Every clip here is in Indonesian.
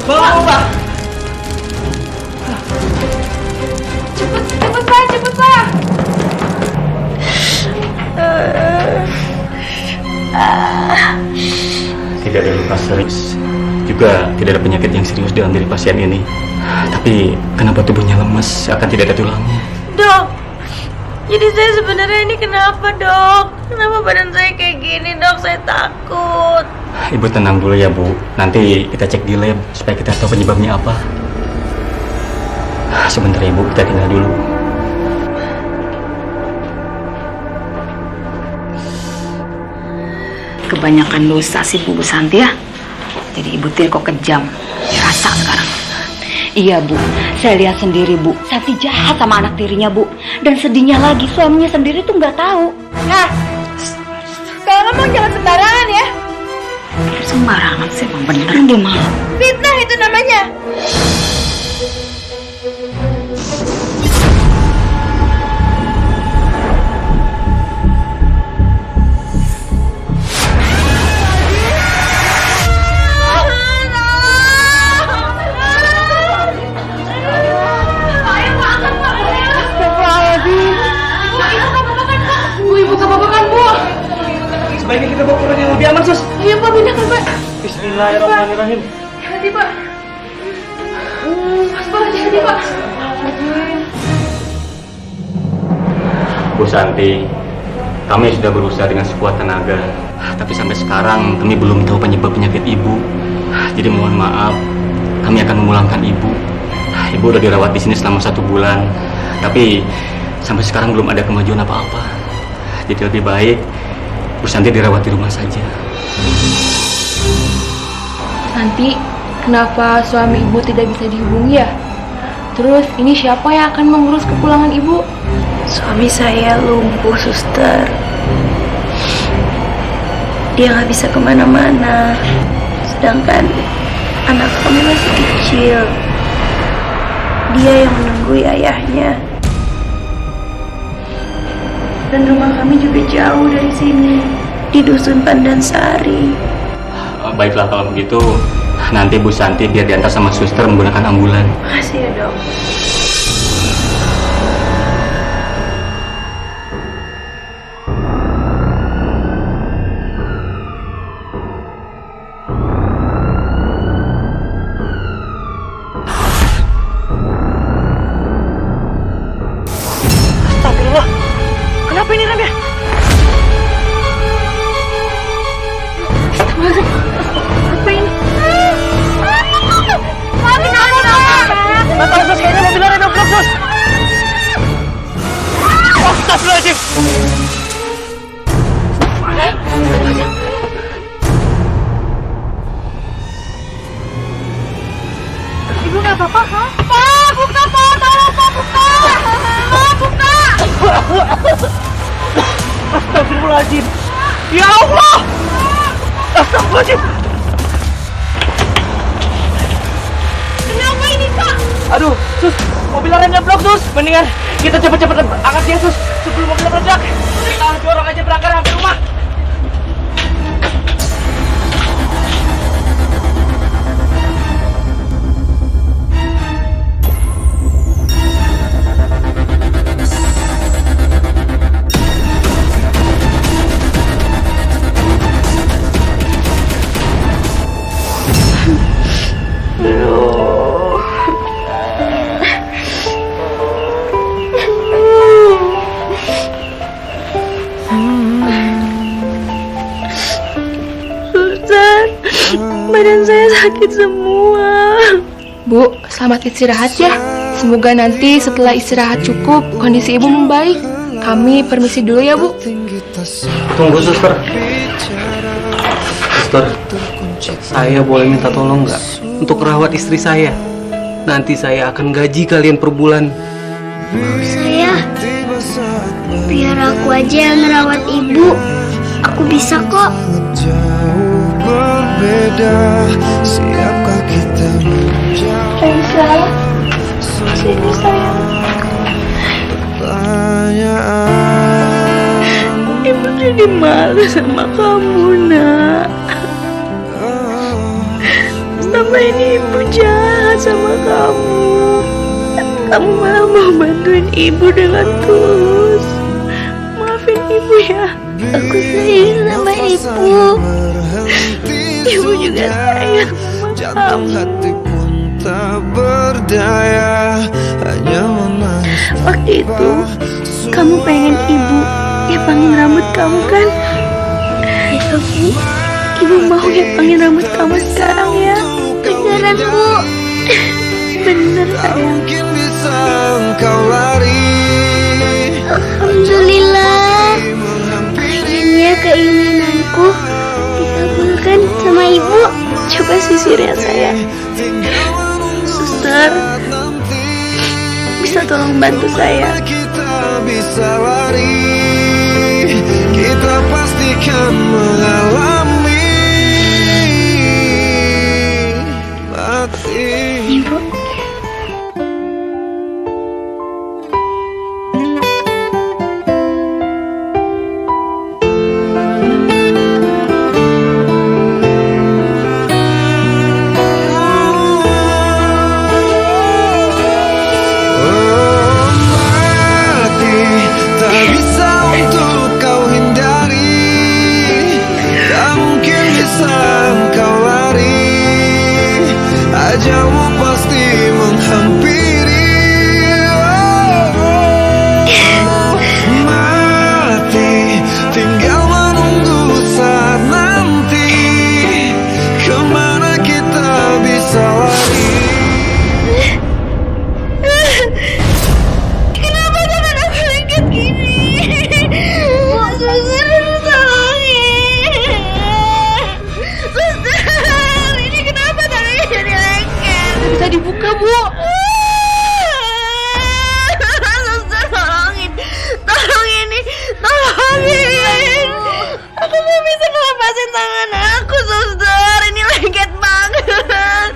Bawa, Pak. Cepet Pak. Tidak ada luka serius, juga tidak ada penyakit yang serius dalam diri pasien ini. Tapi kenapa tubuhnya lemas, akan tidak ada tulangnya? Dok, jadi saya sebenarnya ini kenapa dok? Kenapa badan saya kayak gini dok? Saya takut. Ibu tenang dulu ya Bu, nanti kita cek di lab supaya kita tahu penyebabnya apa. Sebentar ya Bu, kita tinggal dulu. Kebanyakan dosa sih Bu Santi ya. Jadi ibu tiri kok kejam. Rasa sekarang. Iya Bu, saya lihat sendiri Bu. Santi jahat sama anak tirinya Bu. Dan sedihnya lagi suaminya sendiri tuh nggak tahu. Nah, kalau ngomong jangan sembarangan ya. Sembarangan sih emang bener dia mah. Fitnah itu namanya. Sebaiknya kita bawa ke rumah yang lebih aman, Sus. Iya Pak, pindahkan Pak. Bismillahirrahmanirrahim. Hati Pak. Mas Pak, hati Pak. Bu Santi, kami sudah berusaha dengan sekuat tenaga, tapi sampai sekarang kami belum tahu penyebab penyakit Ibu. Jadi mohon maaf, kami akan memulangkan Ibu. Ibu udah dirawat di sini selama 1 bulan, tapi sampai sekarang belum ada kemajuan apa-apa. Jadi lebih baik Bu Santi dirawat di rumah saja. Santi, kenapa suami ibu tidak bisa dihubungi ya? Terus ini siapa yang akan mengurus kepulangan ibu? Suami saya lumpuh, suster. Dia nggak bisa kemana-mana. Sedangkan anak kami masih kecil. Dia yang menunggu ayahnya. Dan rumah kami juga jauh dari sini, di Dusun Pandansari. Baiklah kalau begitu, nanti Bu Santi biar diantar sama suster menggunakan ambulan. Makasih ya dok. Astagfirullah. Kenapa ini Ram ya? Apa ini? Nggak tahu, Sus. Kayaknya mobilnya rem blok, Sus. Astagfirullahaladzim. Ibu nggak apa-apa kan? Pak, buka Pak, tolong Pak, buka. Pak, buka. Astagfirullahaladzim. Ya Allah. Astagfirullahaladzim. Kenapa ini Pak? Aduh, Sus. Mobilnya remnya blok, Sus. Mendingan kita cepet-cepet angkat dia, Sus. Sebelum mobilnya meledak. Kita dorong aja berangkat sampai rumah. Badan saya sakit semua. Bu, selamat istirahat ya. Semoga nanti setelah istirahat cukup, kondisi ibu membaik. Kami permisi dulu ya Bu. Tunggu suster. Suster, saya boleh minta tolong nggak untuk rawat istri saya? Nanti saya akan gaji kalian per bulan. Mau saya, biar aku aja yang ngerawat ibu. Aku bisa kok. Jauh berbeda, siapkah kita menjauh? Raisa, sini sayang. Pertanyaan, Ibu jadi malu sama kamu nak. selama ini ibu jahat sama kamu. Kamu malah mau bantuin ibu dengan tulus. Maafin ibu ya. Aku sayang sama ibu. Ibu juga sayang sama Jatuh kamu. hati pun tak berdaya, hanya menangis. Waktu itu kamu pengen ibu ngepangin rambut kamu kan? Iya Bu, Ibu mau ngepangin rambut kamu sekarang ya? beneran Bu. Bener sayang. Mungkin bisa engkau lari. Alhamdulillah, akhirnya keinginanku dikabulkan sama ibu. Coba sisirnya sayang. Suster, bisa tolong bantu saya? Kita bisa lari, kita pastikan mengalami mati. Ibu, Oh, mati tak bisa untuk kau hindari, tak mungkin bisa engkau lari, ajalmu pasti menghampiri. Oh, mati tinggal menunggu saat nanti, kemana kita bisa lari. Kenapa tangan aku lengket gini? Suster, tolongin. Suster, ini kenapa tangannya jadi lengket? Bisa dibuka, Bu. Suster, tolongin. Tolongin nih, tolongin. Aku gak bisa ngelepasin tangan aku, suster. Ini lengket banget.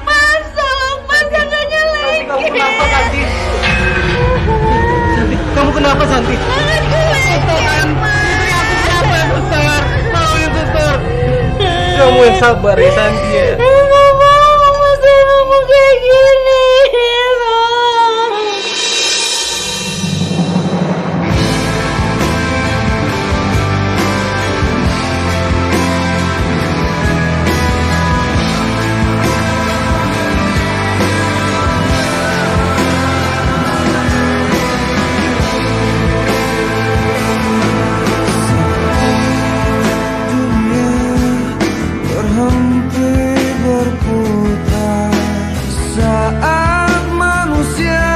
Mas, tolong, mas, tangannya lengket. Kamu kenapa, Santi? Santi, kamu kenapa, Santi? Tanganku lengket, mas. Kamu yang sabar ya, Santi ya. Aku gak mau, mas, aku kayak gini. Tolong. Dunia berhenti berputar saat manusia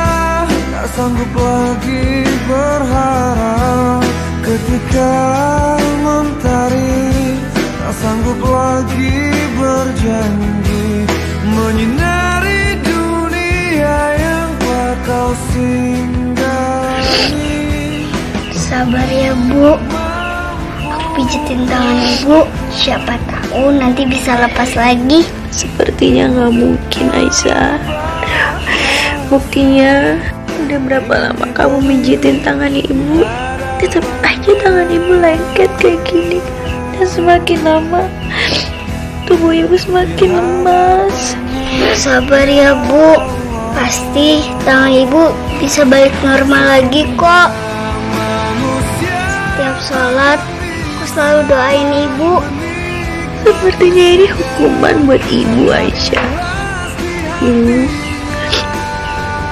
tak sanggup lagi berharap, ketika mentari tak sanggup lagi berjanji menyinari dunia yang telah kau singgahi. sabar ya Bu. Aku pijitin tangan ibu. Siapa tahu nanti bisa lepas lagi. Sepertinya nggak mungkin, Aisyah. Buktinya udah berapa lama kamu mijitin tangan ibu, tetap aja tangan ibu lengket kayak gini. Dan semakin lama tubuh ibu semakin lemas. Sabar ya Bu. Pasti tangan ibu bisa balik normal lagi kok. Setiap sholat aku selalu doain ibu. Sepertinya ini hukuman buat ibu, Aisyah.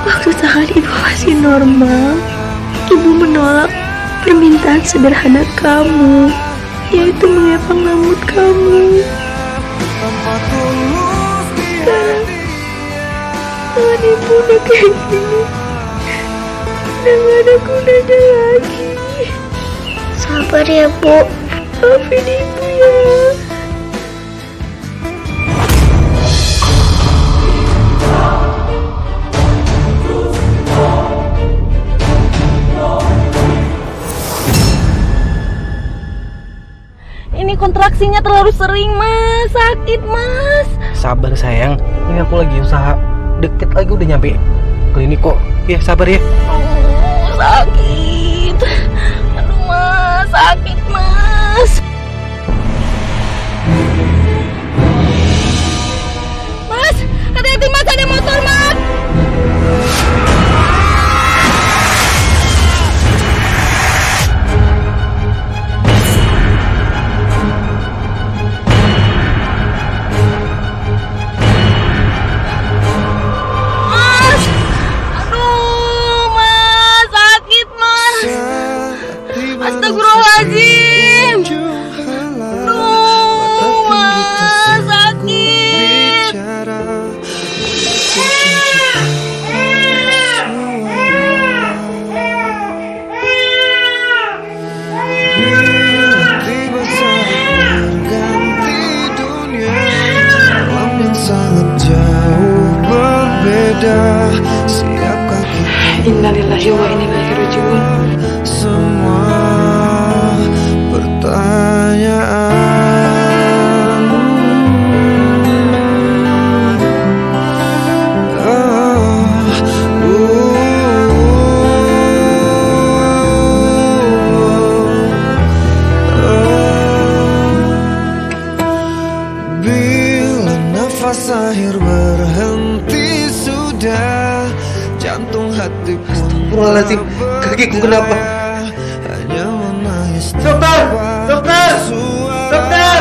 Waktu tangan ibu masih normal, ibu menolak permintaan sederhana kamu, yaitu mengepang rambut kamu. Sekarang tangan ibu udah kayak gini, udah gak ada gunanya lagi. Sabar ya Bu. Maafin ibu ya. Ini kontraksinya terlalu sering, Mas. Sakit, Mas. Sabar sayang, ini aku lagi usaha. Deket lagi udah nyampe klinik kok. Ya sabar ya. Sakit. Aduh, Mas. Sakit, Mas. Mas. berbeda. Siapkah kita? Innalillahi wa inna ilaihi raji'un. Semua pertanyaan. Bila nafas akhir berhenti sudah, jantung hati pun Astagfirullahaladzim, kakiku kenapa? hanya menangis. Dokter! Dokter! Dokter!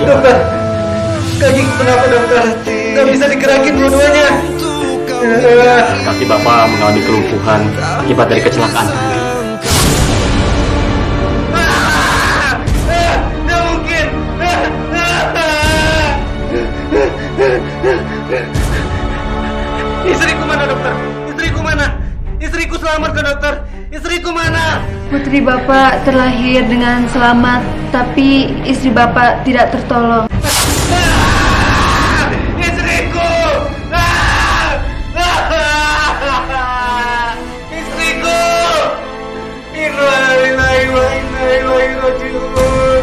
Dokter! Kakiku kenapa dokter? Gak bisa digerakin dua-duanya. Kaki bapak mengalami kelumpuhan akibat dari kecelakaan. Gak mungkin. Istriku mana dokter? Istriku mana? Istriku selamat ke dokter. Istriku mana? Putri Bapak terlahir dengan selamat, tapi istri Bapak tidak tertolong. Istriku! Istriku! Innalillahi wa inna ilaihi raji'un.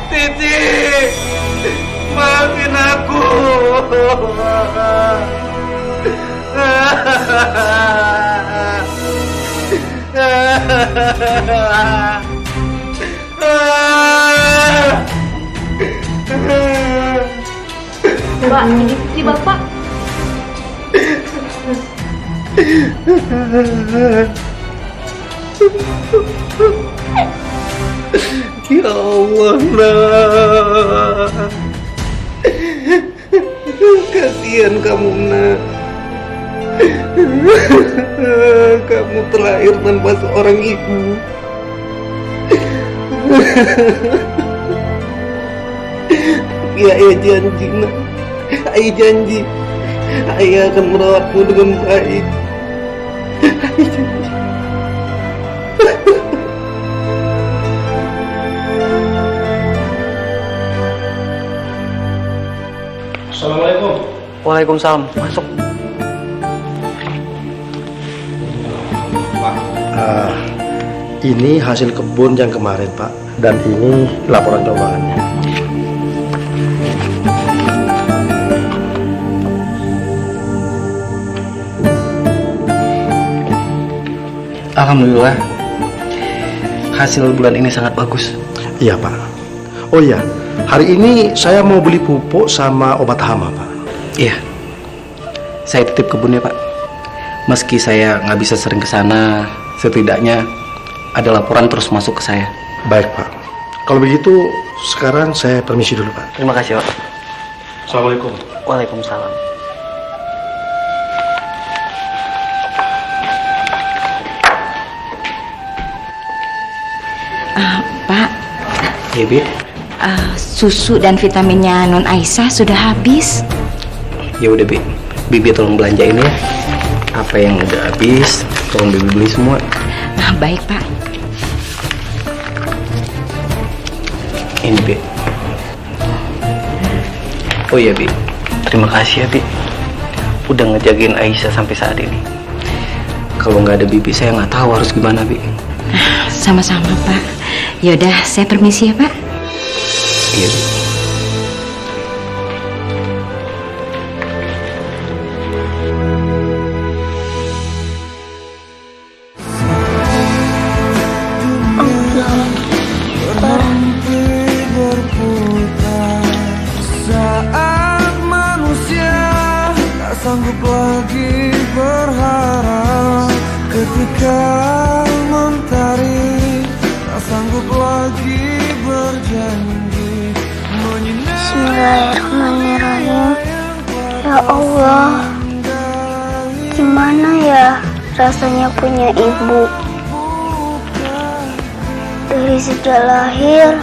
Titi, maafin aku. Mbak, ini istri Bapak. Ya Allah, nak. Kasihan kamu, nak. Kamu terlahir tanpa seorang ibu. Tapi ayah janji, nak. Ayah janji, ayah akan merawatmu dengan baik. Ayah janji. Assalamualaikum. Waalaikumsalam. Masuk. Ini hasil kebun yang kemarin, Pak. Dan ini laporan keuangannya. Alhamdulillah, hasil bulan ini sangat bagus. Iya, Pak. Oh iya, hari ini saya mau beli pupuk sama obat hama, Pak. Iya, saya titip kebunnya, Pak. Meski saya nggak bisa sering ke sana, setidaknya ada laporan terus masuk ke saya. Baik, Pak. Kalau begitu, sekarang saya permisi dulu, Pak. Terima kasih, Pak. Assalamualaikum. Waalaikumsalam. Pak, Iya, Bi. susu dan vitaminnya Non Aisyah sudah habis. Ya udah, Bi. Bibi tolong belanjain ya. Apa yang udah habis, tolong Bibi beli semua. Baik, Pak. Ini, Bi. Oh iya, Bi. Terima kasih ya, Bi. Udah ngejagain Aisyah sampai saat ini. Kalau nggak ada Bibi, saya nggak tahu harus gimana, Bi. Sama-sama, Pak. Yaudah, saya permisi ya, Pak. Iya, Bi. Berhenti berputar saat manusia tak sanggup lagi berharap, ketika mentari tak sanggup lagi berjanji menyinari. Bismillahirrahmanirrahim. Ya Allah, gimana ya rasanya punya ibu? Dari sejak lahir,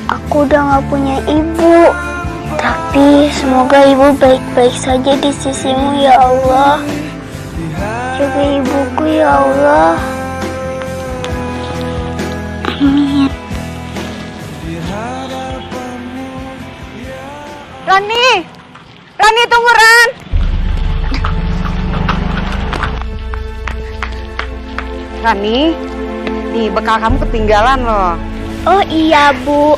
aku udah gak punya ibu. Tapi semoga ibu baik-baik saja di sisimu ya Allah. Jaga ibuku ya Allah. Amin. Rani, Rani tunggu Ran. Rani, nih bekal kamu ketinggalan loh. Oh iya Bu,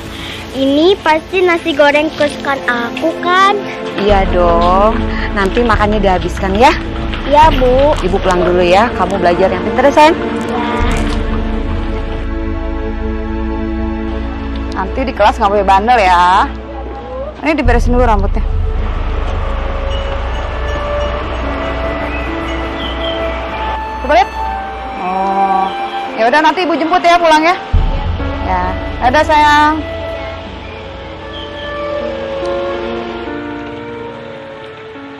ini pasti nasi goreng kesukaan aku kan? Iya dong, nanti makannya dihabiskan ya. Iya Bu. Ibu pulang dulu ya, kamu belajar yang pintar ya sayang. Nanti di kelas nggak boleh bandel ya. Ini diberesin dulu rambutnya. Coba lihat. Oh, ya udah nanti ibu jemput ya pulang ya. Ya, dadah sayang.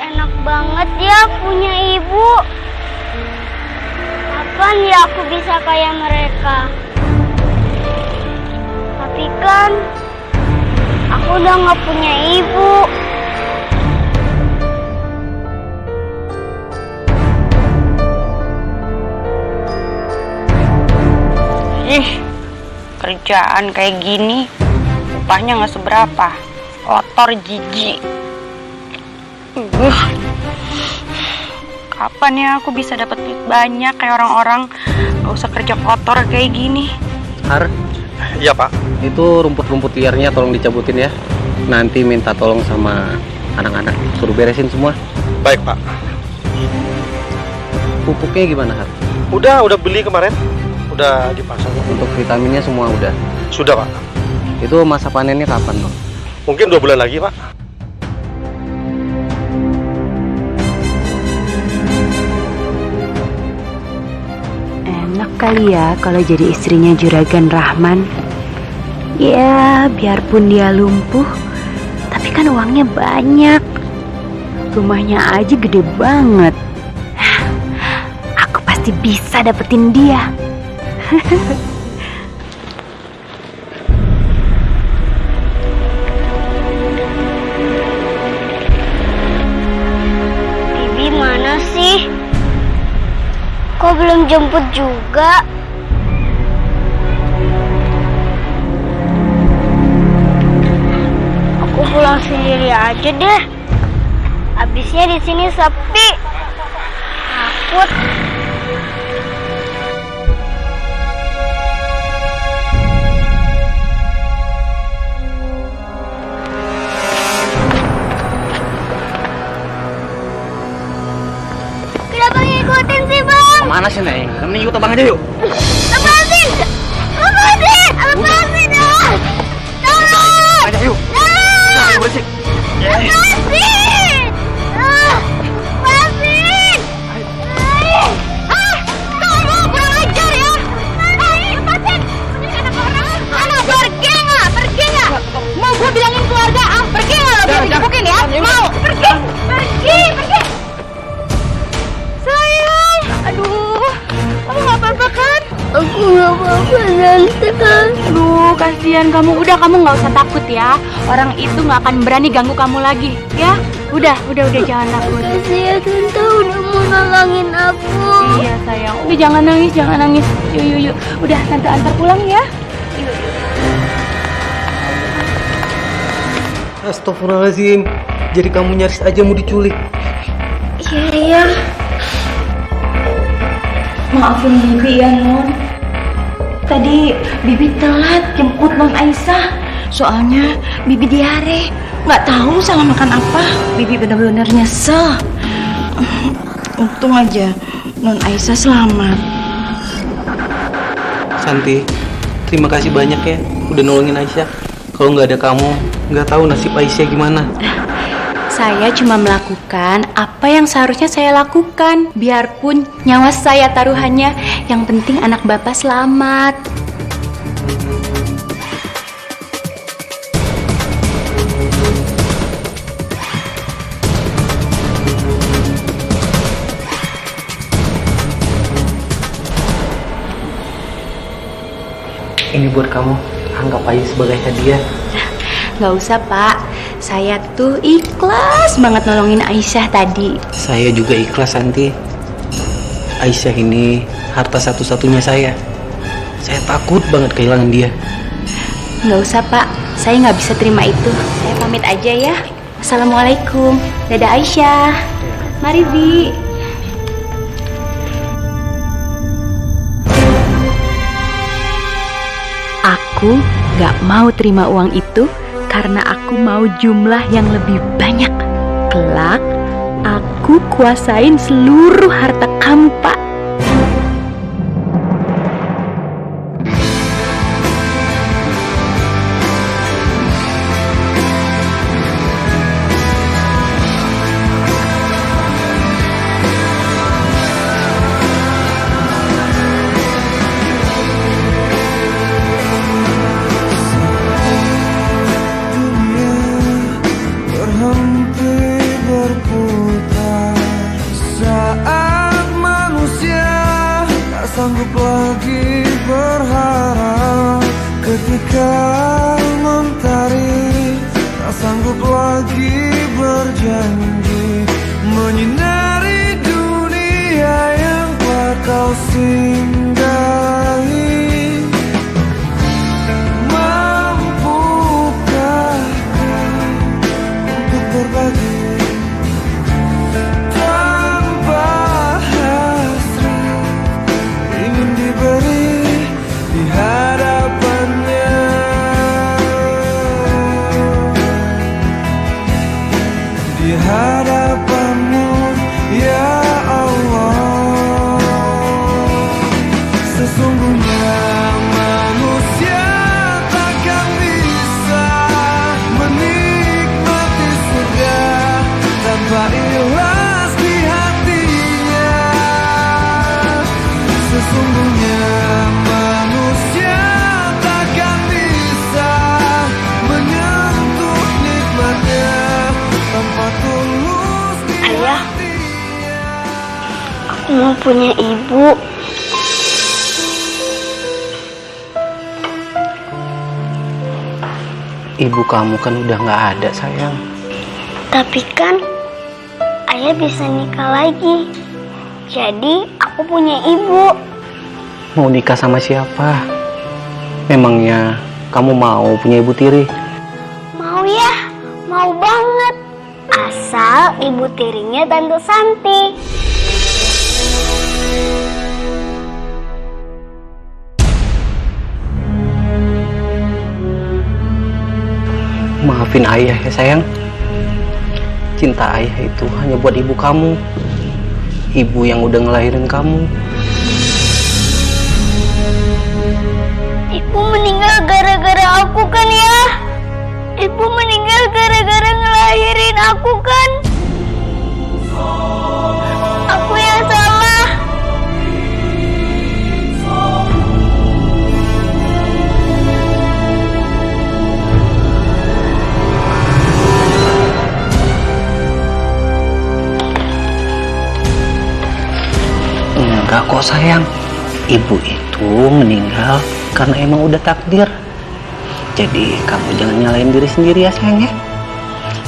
Enak banget ya punya ibu. Kapan ya aku bisa kayak mereka? Tapi kan aku udah nggak punya ibu. Kerjaan kayak gini, upahnya nggak seberapa. Kotor, jijik. Kapan ya aku bisa dapat duit banyak kayak orang-orang? Gak usah kerja kotor kayak gini. Har, Iya Pak. itu rumput-rumput liarnya tolong dicabutin ya. Nanti minta tolong sama anak-anak, suruh beresin semua. Baik Pak. Pupuknya gimana, Har? Udah beli kemarin. Udah dipasang. Untuk vitaminnya semua udah. Sudah Pak. Itu masa panennya kapan, Bang? Mungkin 2 bulan lagi Pak. Enak kali ya kalau jadi istrinya Juragan Rahman. Ya, biarpun dia lumpuh, tapi kan uangnya banyak. Rumahnya aja gede banget. Aku pasti bisa dapetin dia. Bibi mana sih? Kok belum jemput juga? Aku pulang sendiri aja deh. Habisnya di sini sepi. Takut. Kenapa ngikutin sih, Bang? Mana sih, Neng? Kami ikut abang aja yuk. Lepasin! Lepasin! Lepasin dong! Tolong! Aja yuk. Tolong! Bersih. Lepasin! Lepasin! Kamu kurang ajar ya! Lepasin! Anak orang! Anak pergi nggak? Pergi nggak? Mau gue bilangin keluarga? Pergi nggak lo? Biar digebukin ya? Mau? Pergi! Pergi! Pergi! Sayang! Aduh! Kamu nggak apa-apa kan? Aku nggak apa-apa, Tante. Aduh, kasihan kamu. Udah, kamu nggak usah takut ya. Orang itu nggak akan berani ganggu kamu lagi, ya. Udah, jangan takut. Makasih ya, Tante, udah mau nolongin aku. Iya sayang. Udah jangan nangis. Yuk. Udah, Tante antar pulang ya. Astagfirullahaladzim. Jadi kamu nyaris aja mau diculik. Iya. Maafin Bibi ya, Non. Tadi Bibi telat jemput Non Aisyah. Soalnya Bibi diare. Nggak tahu salah makan apa. Bibi benar-benar nyesel. Untung aja Non Aisyah selamat. Santi, terima kasih banyak ya udah nolongin Aisyah. Kalau nggak ada kamu, nggak tahu nasib Aisyah gimana. Saya cuma melakukan apa yang seharusnya saya lakukan. Biarpun nyawa saya taruhannya, yang penting anak Bapak selamat. Ini buat kamu, anggap aja sebagai hadiah. Nggak usah, Pak. Saya tuh ikhlas banget nolongin Aisyah tadi. Saya juga ikhlas, Santi. Aisyah ini harta satu-satunya saya. Saya takut banget kehilangan dia. Nggak usah, Pak. Saya nggak bisa terima itu. Saya pamit aja ya. Assalamualaikum. Dadah Aisyah. Mari, Bi. Aku gak mau terima uang itu karena aku mau jumlah yang lebih banyak. Kelak, aku kuasain seluruh harta kamu, Pak. Sanggup lagi berharap ketika mentari, tak sanggup lagi berjanji menyinari dunia yang telah kau singgahi. Mampukah kau untuk berbagi tanpa hasrat ingin diberi di hadapannya, di hadapanmu ya Allah. Sesungguhnya manusia takkan bisa menikmati surga tanpa ikhlas di hatinya. Sesungguhnya manusia takkan bisa menyentuh nikmatnya tanpa tulus di Ayah, hatinya. aku mau punya ibu. Ibu kamu kan udah nggak ada, sayang. Tapi kan ayah bisa nikah lagi. Jadi aku punya ibu. Mau nikah sama siapa? Memangnya kamu mau punya ibu tiri? Mau ya, mau banget. Asal ibu tirinya Tante Santi. Maafin ayah ya, sayang. Cinta ayah itu hanya buat ibu kamu. Ibu yang udah ngelahirin kamu. Ibu meninggal gara-gara aku kan ya? Ibu meninggal gara-gara ngelahirin aku kan? Aku yang salah. Enggak kok, sayang. Ibu itu meninggal karena emang udah takdir. Jadi kamu jangan nyalain diri sendiri ya, sayang ya.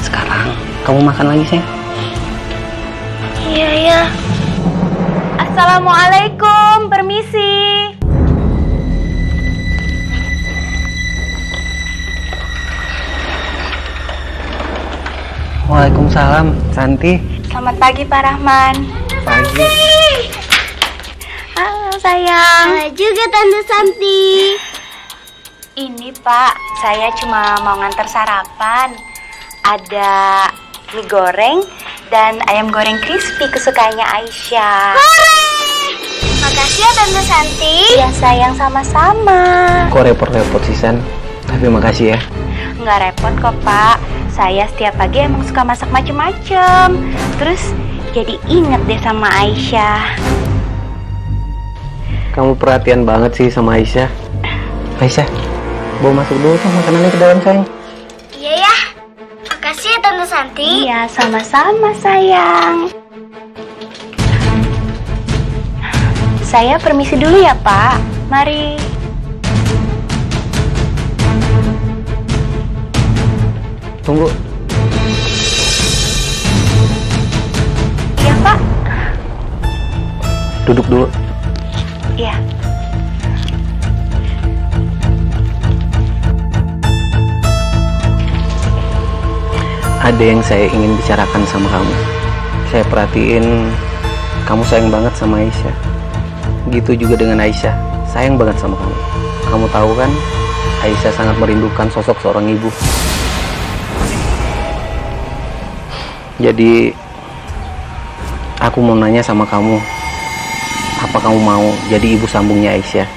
Sekarang kamu makan lagi, sayang. Iya ya. Assalamualaikum, permisi. Waalaikumsalam, Santi. Selamat pagi, Pak Rahman. Pagi. Halo, sayang. Halo juga Tante Santi. Ini, Pak, saya cuma mau nganter sarapan. Ada mie goreng dan ayam goreng crispy kesukaannya Aisyah. Makasih ya Tante Santi. Ya, sayang, sama-sama. Kok repot-repot sih, San? Tapi makasih ya. Nggak repot kok, Pak. Saya setiap pagi emang suka masak macem-macem. Terus jadi inget deh sama Aisyah. Kamu perhatian banget sih sama Aisyah. Aisyah, bawa masuk dulu tuh makanannya ke dalam, sayang. Iya ya. Makasih ya Tante Santi. Iya, sama-sama, sayang. Saya permisi dulu ya, Pak. Mari. Tunggu. Iya, Pak. Duduk dulu. Iya. Ada yang saya ingin bicarakan sama kamu. Saya perhatiin kamu sayang banget sama Aisyah. Gitu juga dengan Aisyah, sayang banget sama kamu. Kamu tahu kan, Aisyah sangat merindukan sosok seorang ibu. Jadi, aku mau nanya sama kamu, apa kamu mau jadi ibu sambungnya Aisyah?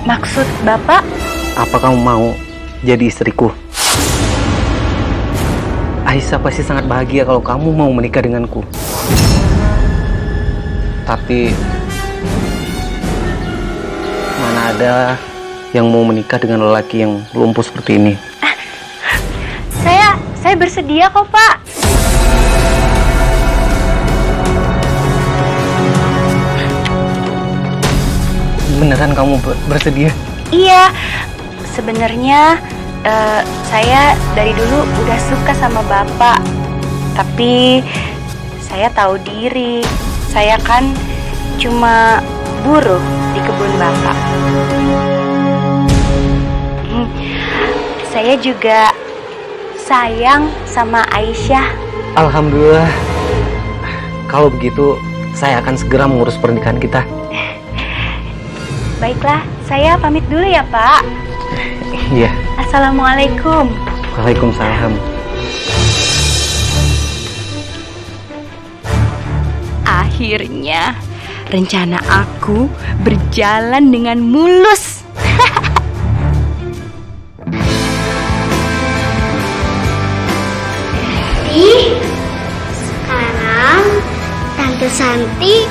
Maksud Bapak? Apa kamu mau jadi istriku? Aisyah pasti sangat bahagia kalau kamu mau menikah denganku. Tapi mana ada yang mau menikah dengan lelaki yang lumpuh seperti ini? Saya bersedia kok, Pak. Beneran kamu bersedia? Iya, sebenarnya saya dari dulu udah suka sama Bapak. Tapi saya tahu diri, saya kan cuma buruh di kebun Bapak. Saya juga sayang sama Aisyah. Alhamdulillah. Kalau begitu, saya akan segera mengurus pernikahan kita. Baiklah, saya pamit dulu ya, Pak. Iya. Assalamualaikum. Waalaikumsalam. Akhirnya, rencana aku berjalan dengan mulus. Sekarang Tante Santi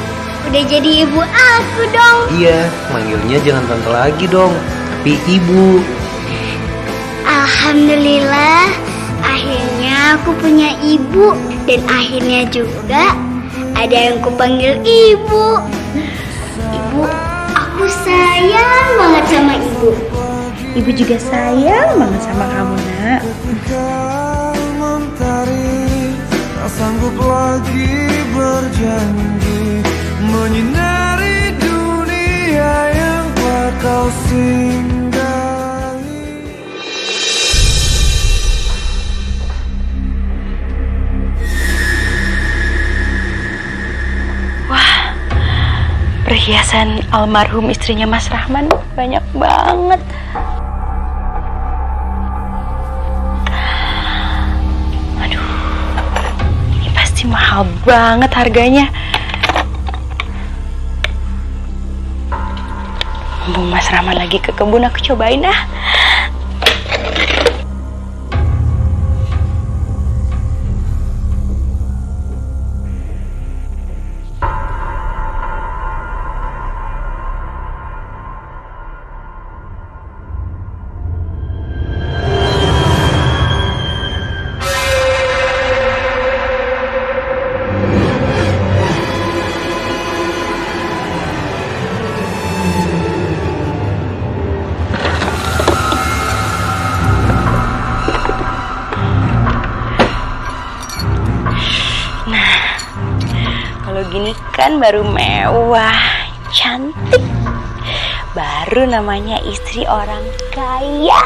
udah jadi ibu aku dong. Iya, manggilnya jangan tante lagi dong, tapi ibu. Alhamdulillah, akhirnya aku punya ibu. Dan akhirnya juga ada yang kupanggil ibu. Ibu, aku sayang banget sama ibu. Ibu juga sayang banget sama kamu, Nak. Kau mentari, tak sanggup lagi berjanji menyinari dunia yang telah kau singgahi. Perhiasan almarhum istrinya Mas Rahman banyak banget. Aduh, ini pasti mahal banget harganya. Mumpung Mas Rahman lagi ke kebun, aku cobain ah. Kalau gini kan baru mewah, cantik. Baru namanya istri orang kaya.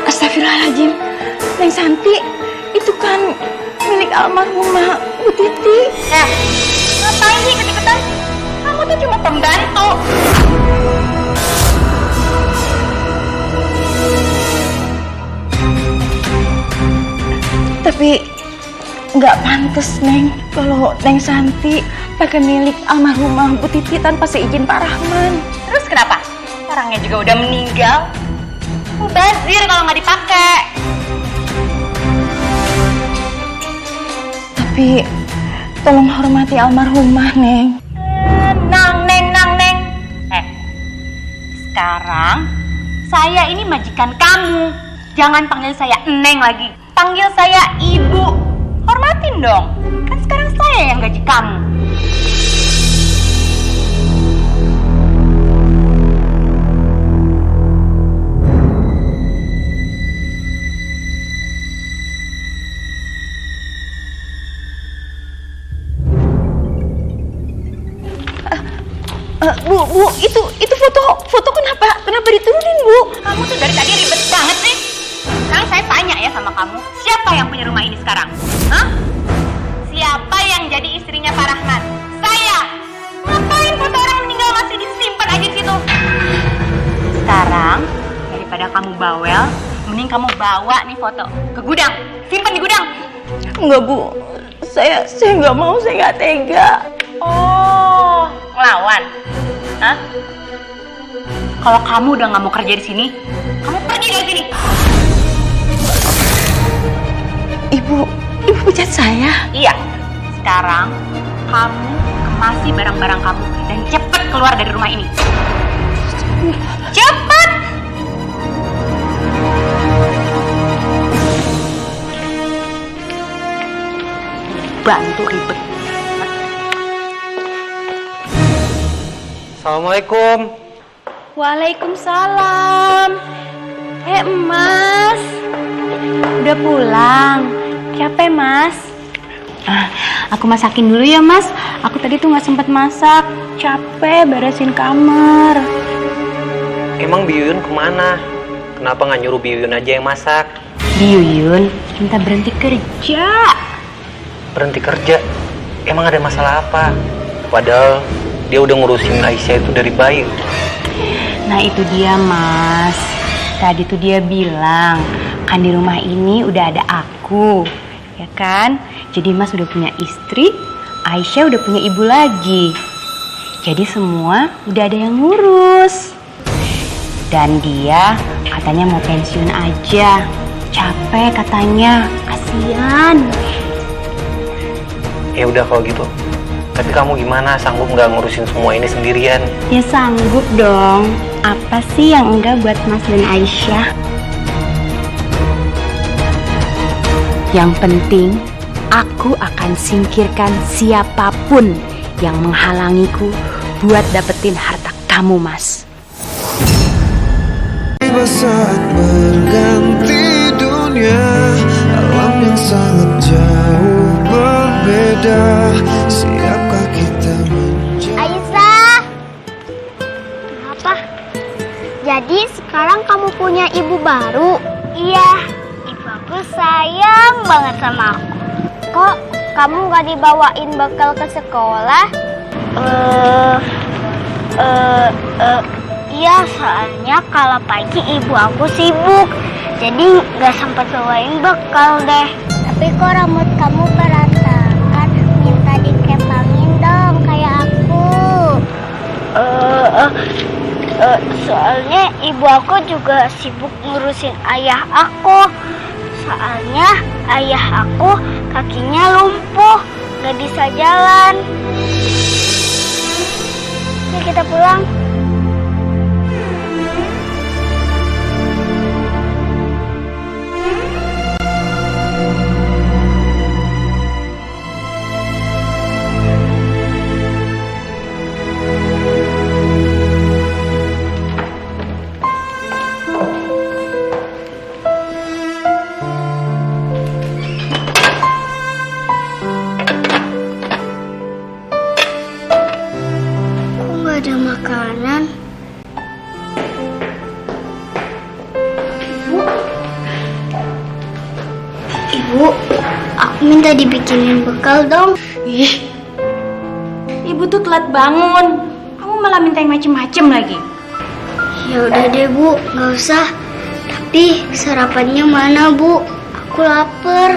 Astagfirullahaladzim, Neng Santi, itu kan milik almarhumah Bu Titi. Ngapain sih ikut-ikutan? Kamu tuh cuma pembantu. Tapi nggak pantas, Neng, kalau Neng Santi pakai milik almarhumah Bu Titi tanpa seizin Pak Rahman. Terus kenapa? Orangnya juga udah meninggal. Mubazir kalau nggak dipakai. Tapi tolong hormati almarhumah, Neng. Nang, Neng. Sekarang saya ini majikan kamu. Jangan panggil saya Neng lagi. Panggil saya Ibu. Hormatin dong. Kan sekarang saya yang gaji kamu. dibetulin, Bu. Kamu tuh dari tadi ribet banget sih. Sekarang saya tanya ya sama kamu, siapa yang punya rumah ini sekarang? Hah? Siapa yang jadi istrinya Pak Rahman? Saya. Ngapain foto orang meninggal masih disimpan aja di situ? Sekarang, daripada kamu bawel, mending kamu bawa nih foto ke gudang. Simpan di gudang. Enggak, Bu. Saya nggak mau, saya nggak tega. Oh, ngelawan? Hah? Kalau kamu udah nggak mau kerja di sini, kamu pergi dari sini. Ibu pecat saya. Iya. Sekarang kamu kemasi barang-barang kamu dan cepet keluar dari rumah ini. Cepet. Bantu ribet. Assalamualaikum. Waalaikumsalam. Mas. Udah pulang. Capek, Mas? Aku masakin dulu ya, Mas. Aku tadi tuh nggak sempet masak. Capek beresin kamar. Emang Biyun kemana? Kenapa nggak nyuruh Biyun aja yang masak? Biyun minta berhenti kerja. Berhenti kerja? Emang ada masalah apa? Padahal dia udah ngurusin Aisyah itu dari bayi. Nah itu dia, Mas. Tadi tuh dia bilang, kan di rumah ini udah ada aku, ya kan? Jadi Mas udah punya istri, Aisyah udah punya ibu lagi. Jadi semua udah ada yang ngurus. Dan dia katanya mau pensiun aja. Capek katanya, kasihan. Ya udah kalau gitu. Tapi kamu gimana? Sanggup nggak ngurusin semua ini sendirian? Ya sanggup dong. Apa sih yang enggak buat Mas dan Aisyah? Yang penting, aku akan singkirkan siapapun yang menghalangiku buat dapetin harta kamu, Mas. Tiba saat berganti dunia, alam yang sangat jauh berbeda. Siapkah kita menjadi? Aisyah, kenapa? Jadi sekarang kamu punya ibu baru? Iya, ibu aku sayang banget sama aku. Kok kamu gak dibawain bekal ke sekolah? Iya, soalnya kalau pagi ibu aku sibuk, jadi gak sempat bawain bekal deh. Tapi kok rambut kamu berantakan, minta dikepangin dong kayak aku. Soalnya ibu aku juga sibuk ngurusin ayah aku. Soalnya ayah aku kakinya lumpuh, gak bisa jalan. Yuk kita pulang. Ada makanan. Ibu, aku minta dibikinin bekal dong. Ih, ibu tuh telat bangun. Kamu malah minta yang macem-macem lagi. Ya udah deh Bu, nggak usah. Tapi sarapannya mana Bu? Aku lapar.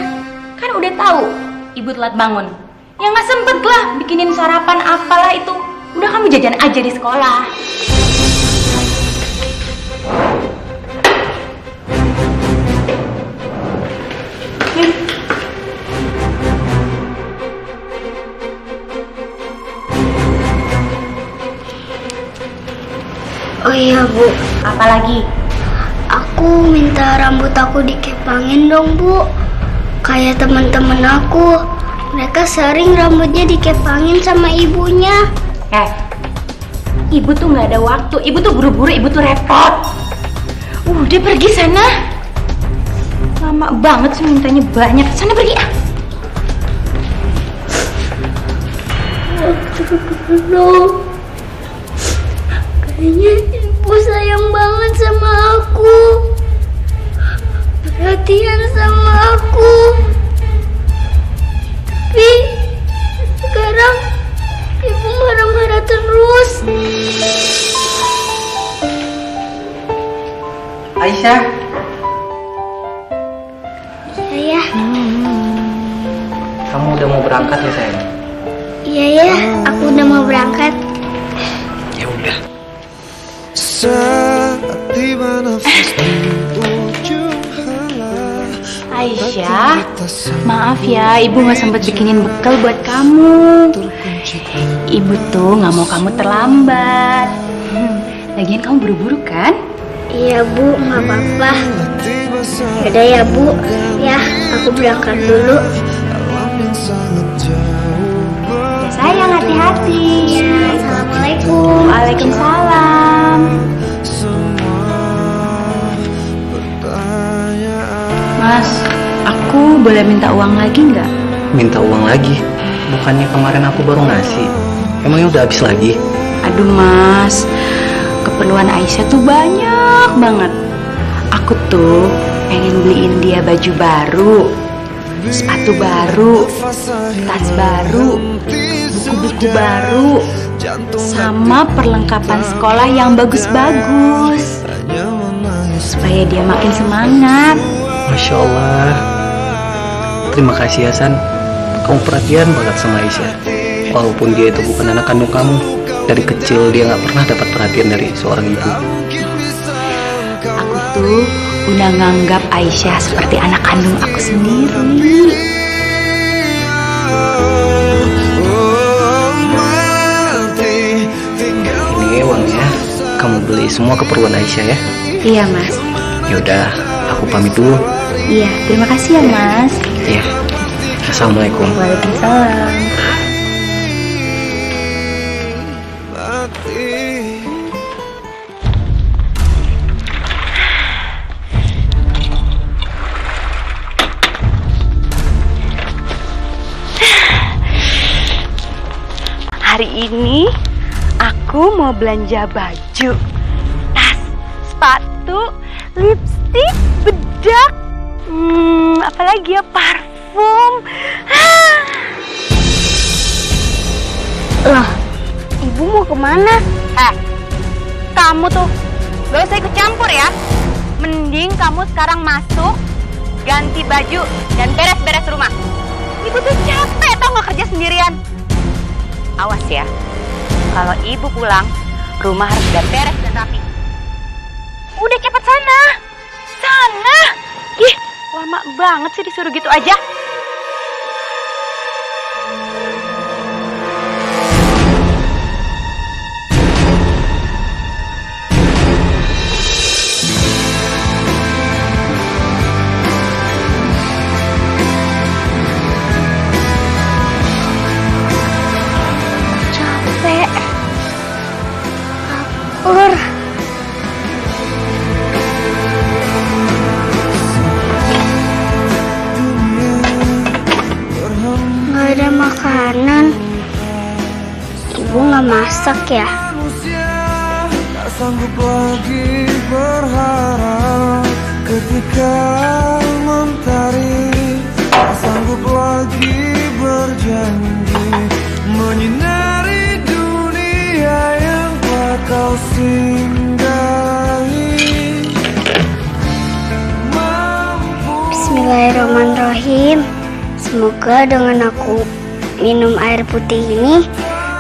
Kan udah tahu ibu telat bangun. Ya nggak sempet lah bikinin sarapan apalah itu. Udah kamu jajan aja di sekolah. Oh iya Bu, Apalagi? aku minta rambut aku dikepangin dong Bu. Kayak teman-teman aku, mereka sering rambutnya dikepangin sama ibunya. Ibu tuh nggak ada waktu. Ibu tuh buru-buru, ibu tuh repot. Udah pergi sana. Lama banget sih mintanya banyak. Sana pergi ah. Aduh, kayaknya ibu Ibu sayang banget sama aku. Perhatian sama aku. Tapi sekarang ibu marah-marah terus. Aisyah, Ya, kamu udah mau berangkat ya sayang? iya ya, aku udah mau berangkat. Ya udah. Saat tiba nafas di ujung halah. Aisyah, maaf ya, ibu nggak sempat bikinin bekal buat kamu. Ibu tuh nggak mau kamu terlambat. Lagian kamu buru-buru kan? Iya Bu, nggak apa-apa. Yaudah ya Bu, ya aku berangkat dulu. Ya sayang, hati-hati. Ya, Assalamualaikum. Waalaikumsalam. Mas, aku boleh minta uang lagi nggak? Minta uang lagi? Bukannya kemarin aku baru ngasih? Emangnya udah habis lagi? Aduh Mas, keperluan Aisyah tuh banyak banget. Aku tuh pengen beliin dia baju baru, sepatu baru, tas baru, buku-buku baru, sama perlengkapan sekolah yang bagus-bagus, supaya dia makin semangat. Masya Allah. Terima kasih Hasan. Kamu perhatian banget sama Aisyah. Walaupun dia itu bukan anak kandung kamu, dari kecil dia nggak pernah dapat perhatian dari seorang ibu. Aku tuh udah nganggap Aisyah seperti anak kandung aku sendiri. Ini uangnya, kamu beli semua keperluan Aisyah ya. Iya Mas. Yaudah, aku pamit dulu. Iya, terima kasih ya Mas. Ya. Assalamualaikum. Waalaikumsalam. Hari ini aku mau belanja baju, tas, sepatu, lipstik, bedak, apalagi ya, parfum. Loh, ibu mau kemana? Kamu tuh gak usah ikut campur ya. Mending kamu sekarang masuk, ganti baju, dan beres-beres rumah. Ibu tuh capek tau gak kerja sendirian. Awas ya, kalau ibu pulang, rumah harus udah beres dan rapi. Udah cepet sana. Sana. Ih, lama banget sih disuruh gitu aja. Capek. Lapar. Nggak ada makanan. Ibu nggak masak ya? Tak sanggup lagi berharap ketika mentari, tak sanggup lagi berjanji menyinari dunia yang telah kau singgahi. Bismillahirrahmanirrahim. Semoga dengan aku minum air putih ini,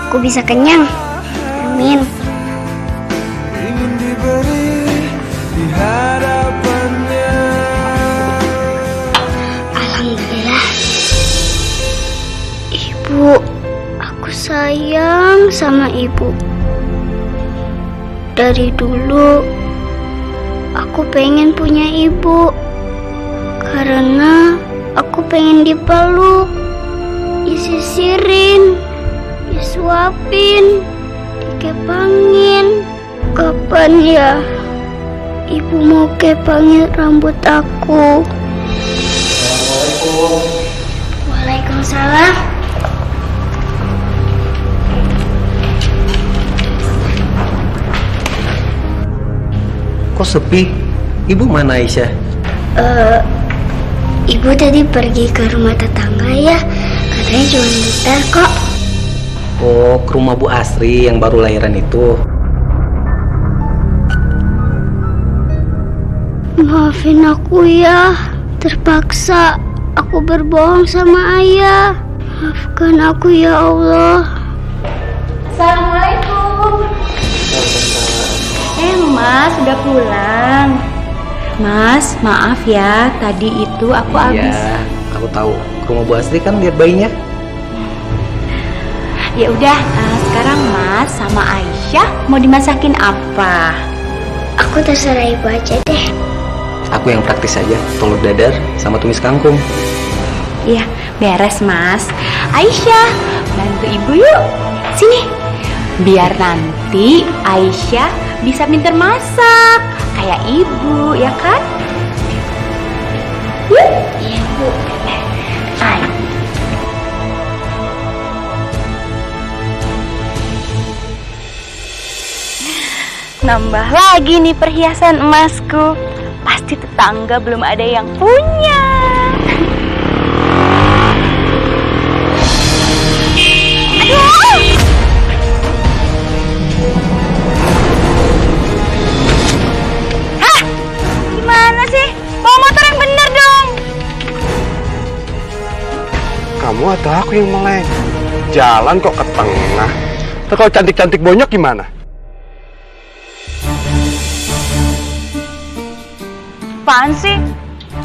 aku bisa kenyang. Amin. Ingin diberi di hadapannya. Alhamdulillah. Ibu, aku sayang sama ibu. Dari dulu, aku pengen punya ibu. Karena aku pengen dipeluk, disisirin, disuapin, dikepangin. Kapan ya ibu mau kepangin rambut aku? Waalaikumsalam. kok sepi? Ibu mana Aisyah? Ibu tadi pergi ke rumah tetangga ya. Katanya cuma bentar kok. Oh, ke rumah Bu Asri yang baru lahiran itu. Maafin aku ya. Terpaksa aku berbohong sama ayah. Maafkan aku ya Allah. Assalamualaikum. Mas, sudah pulang. Mas, maaf ya, tadi itu aku habis. Iya, aku tahu. Ke rumah Bu Asri kan lihat bayinya. Ya udah, sekarang Mas sama Aisyah mau dimasakin apa? Aku terserah ibu aja deh. Aku yang praktis aja, telur dadar sama tumis kangkung. Iya, beres Mas. Aisyah, bantu ibu yuk. Sini. Biar nanti Aisyah bisa pintar masak kayak ibu, ya kan? Yuk. Iya bu. Ayo. Nambah lagi nih perhiasan emasku. Pasti tetangga belum ada yang punya. Aduh! Hah? Gimana sih? Bawa motor yang bener dong. Kamu atau aku yang meleng? Jalan kok ke tengah. Terus kalau cantik-cantik bonyok gimana? Apaan sih?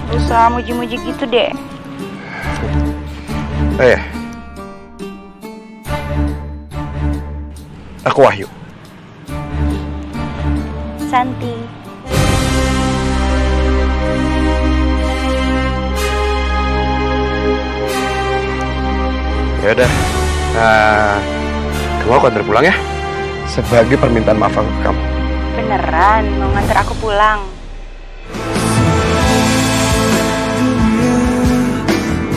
Usah muji-muji gitu deh. Aku Wahyu. Santi. Ya udah. Kamu aku antar pulang ya. Sebagai permintaan maaf aku ke kamu. Beneran mau nganter aku pulang?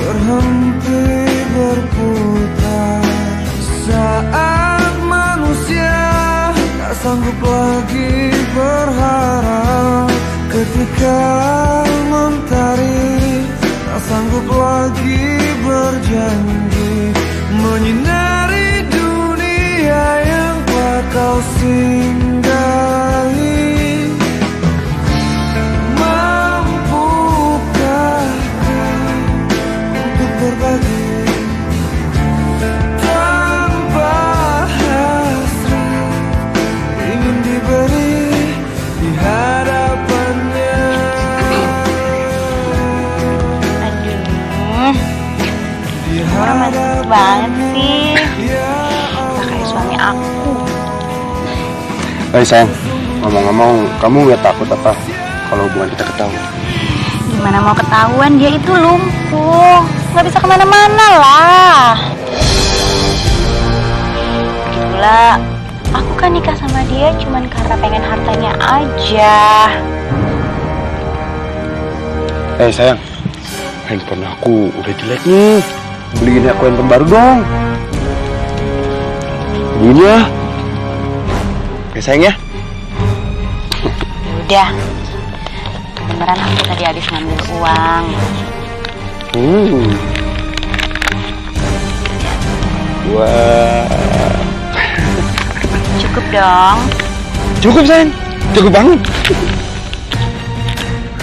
Berhenti berputar saat manusia tak sanggup lagi berharap, ketika mentari tak sanggup lagi berjanji menyinari dunia yang telah kau singgahi. Berbagi tanpa hasrat, ingin diberi di hadapannya. Aduh, romantis banget sih. Gak kayak suami aku. Sayang, ngomong-ngomong, kamu nggak takut apa kalau hubungan kita ketahuan? Gimana mau ketahuan, dia itu lumpuh, nggak bisa kemana-mana lah. Gila, aku kan nikah sama dia cuman karena pengen hartanya aja. Sayang, handphone aku udah jelek nih. Beliin aku handphone baru dong. Beliin ya. Sayang ya. Udah, beneran aku tadi habis ngambil uang. Wah. Cukup dong. Cukup sayang, cukup banget.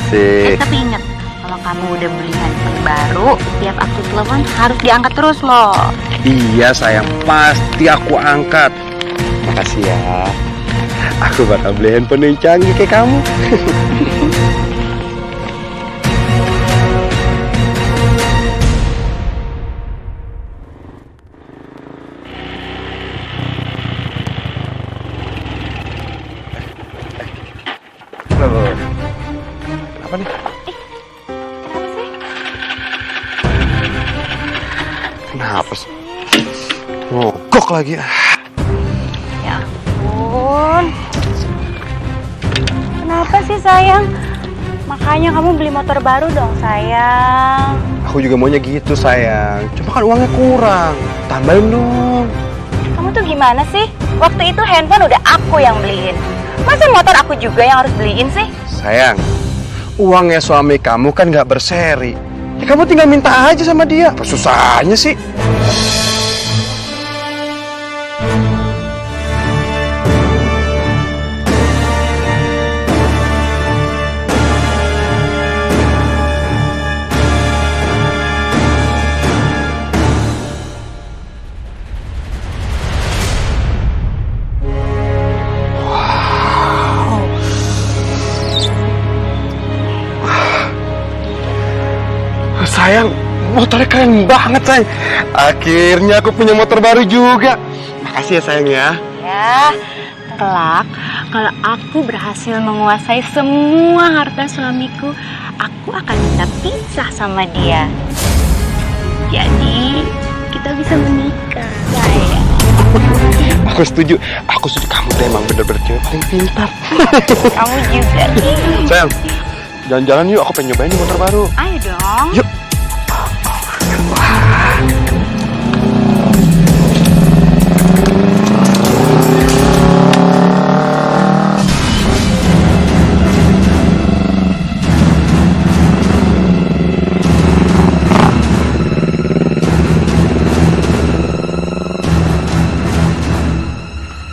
Sih. Tapi inget, kalau kamu udah beli handphone baru, tiap aku telepon harus diangkat terus loh. Iya sayang, pasti aku angkat. Makasih ya. Aku bakal beli handphone yang canggih kayak kamu. Kenapa nih? Kenapa sih? Kenapa sih? Mogok lagi. Ya ampun. Kenapa sih sayang? Makanya kamu beli motor baru dong sayang. Aku juga maunya gitu sayang. Cuma kan uangnya kurang. Tambahin dong. Kamu tuh gimana sih? Waktu itu handphone udah aku yang beliin. Masa motor aku juga yang harus beliin sih? Sayang, uangnya suami kamu kan nggak berseri. Ya, kamu tinggal minta aja sama dia. Apa susahnya sih? Sayang, motornya keren banget, sayang. Akhirnya aku punya motor baru juga. Makasih ya, sayang ya. Ya, kelak kalau aku berhasil menguasai semua harta suamiku, aku akan minta pisah sama dia. Jadi, kita bisa menikah, sayang. Aku setuju. Kamu tuh emang bener-bener cewek paling pintar. Kamu juga. Sayang, jalan-jalan yuk. Aku pengen nyobain nih motor baru. Ayo dong. Yuk.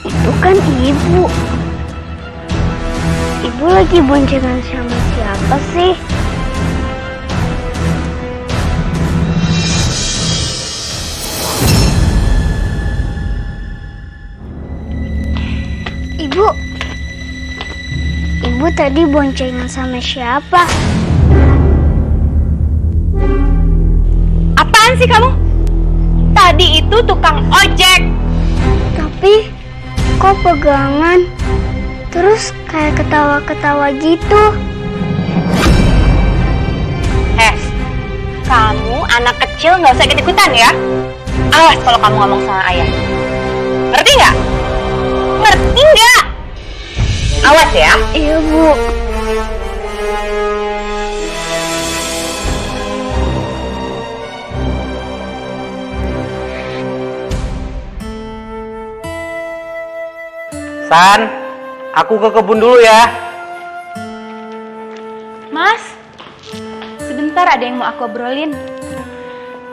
Itu kan ibu. Ibu lagi boncengan sama siapa sih? Ibu tadi boncengan sama siapa? Apaan sih kamu? Tadi itu tukang ojek. Tapi kok pegangan? Terus kayak ketawa-ketawa gitu. Kamu anak kecil nggak usah ikut-ikutan ya. Awas kalau kamu ngomong sama ayah. Ngerti nggak? Ngerti nggak? Awas ya. Iya, Bu. San, aku ke kebun dulu ya. Mas, sebentar ada yang mau aku obrolin.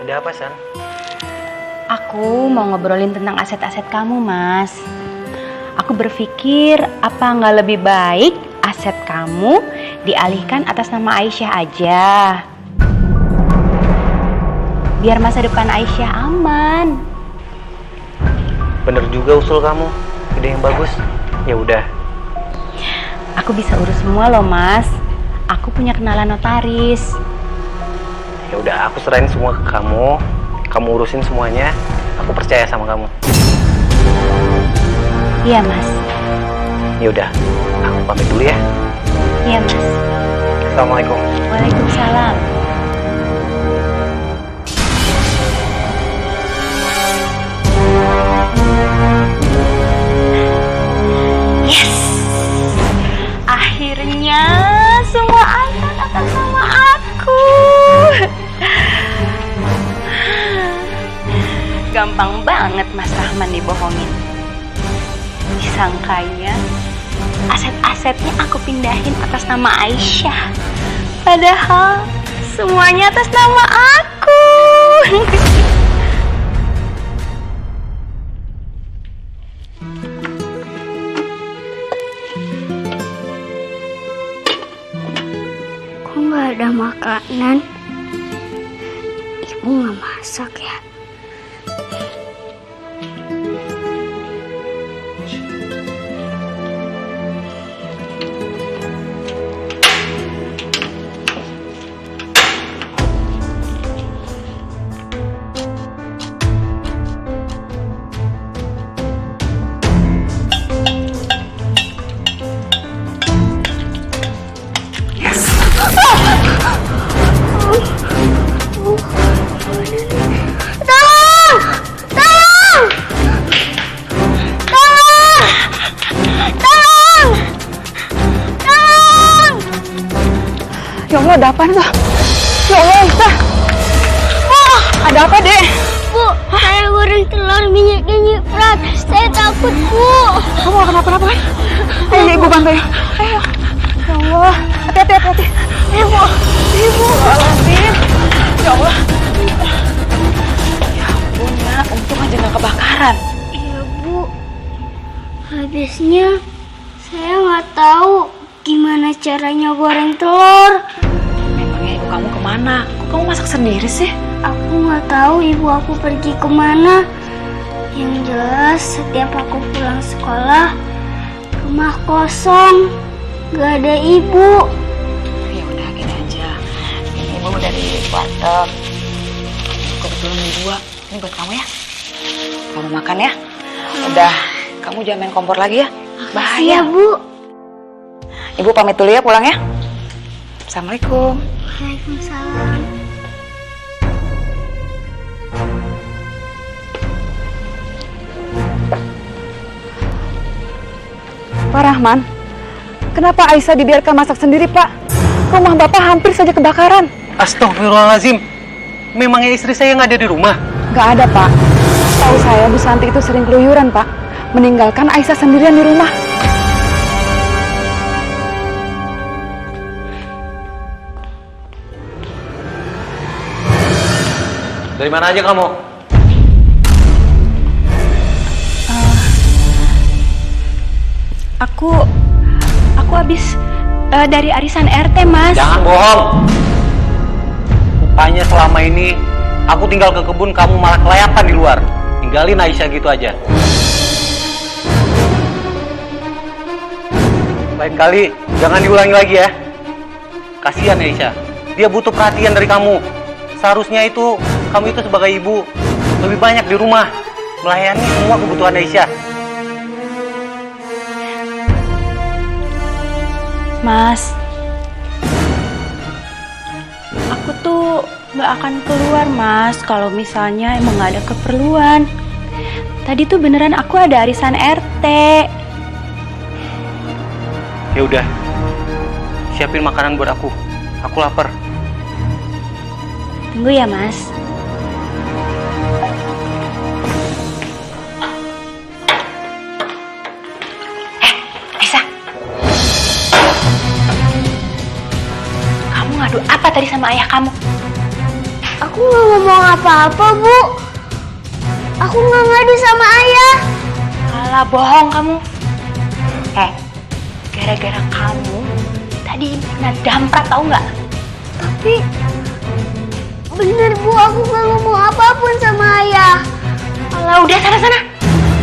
Ada apa, San? Aku mau ngobrolin tentang aset-aset kamu, Mas. Aku berpikir apa nggak lebih baik aset kamu dialihkan atas nama Aisyah aja. Biar masa depan Aisyah aman. Bener juga usul kamu. Ide yang bagus. Ya udah. Aku bisa urus semua loh, Mas. Aku punya kenalan notaris. Ya udah, aku serahin semua ke kamu. Kamu urusin semuanya. Aku percaya sama kamu. Iya, Mas. Ya udah, aku pamit dulu ya. Iya, Mas. Assalamualaikum. Waalaikumsalam. Yes. Akhirnya semua aset atas nama aku. Gampang banget Mas Rahman dibohongin. Disangkanya aset-asetnya aku pindahin atas nama Aisyah. Padahal semuanya atas nama aku. Kok nggak ada makanan? Ibu nggak masak ya? Ya Allah, ada apa tuh? Ya Allah, Aisyah. Wah, ada apa, Dek? Bu, saya goreng telur minyaknya nyiprat. Saya takut, Bu. Kamu gak kenapa-napa kan? Ayo ibu bantu ya. Ayo. Ya Allah, hati-hati. Ayo Bu. Ibu. Alamin. Ya Allah. Ya ampun ya, untung aja gak kebakaran. Iya, Bu. Habisnya saya nggak tahu gimana caranya goreng telur. Memangnya ibu kamu kemana? Kok kamu masak sendiri sih? Aku nggak tahu ibu aku pergi kemana. Yang jelas setiap aku pulang sekolah, rumah kosong, gak ada ibu. Ya udah gini aja. Ini ibu dari warteg. Kebetulan dua. Ini buat kamu ya. Kamu makan ya. Udah, kamu jangan main kompor lagi ya. Bahaya. Iya, Bu. Ibu pamit dulu ya pulang ya. Assalamualaikum. Waalaikumsalam. Pak Rahman, kenapa Aisyah dibiarkan masak sendiri, Pak? Rumah Bapak hampir saja kebakaran. Astagfirullahaladzim. Memangnya istri saya yang ada di rumah? Gak ada, Pak. Tahu saya Bu Santi itu sering keluyuran, Pak. Meninggalkan Aisyah sendirian di rumah. Dari mana aja kamu? Aku habis dari arisan RT, Mas. Jangan bohong. Rupanya selama ini aku tinggal ke kebun, kamu malah kelayapan di luar. Tinggalin Aisyah gitu aja. Lain kali jangan diulangi lagi ya. Kasihan Aisyah. Dia butuh perhatian dari kamu. Seharusnya itu kamu itu sebagai ibu lebih banyak di rumah melayani semua kebutuhan Aisyah. Mas, aku tuh gak akan keluar, Mas, kalau misalnya emang gak ada keperluan. Tadi tuh beneran aku ada arisan RT. Ya udah, siapin makanan buat aku. Aku lapar. Tunggu ya, Mas. Aisyah. Kamu ngadu apa tadi sama ayah kamu? Aku nggak ngomong apa-apa, Bu. Aku nggak ngadu sama ayah. Alah, bohong kamu. Gara-gara kamu tadi pernah damprat, tahu nggak? Tapi bener, Bu, aku nggak ngomong apapun sama ayah. Alah, udah sana-sana.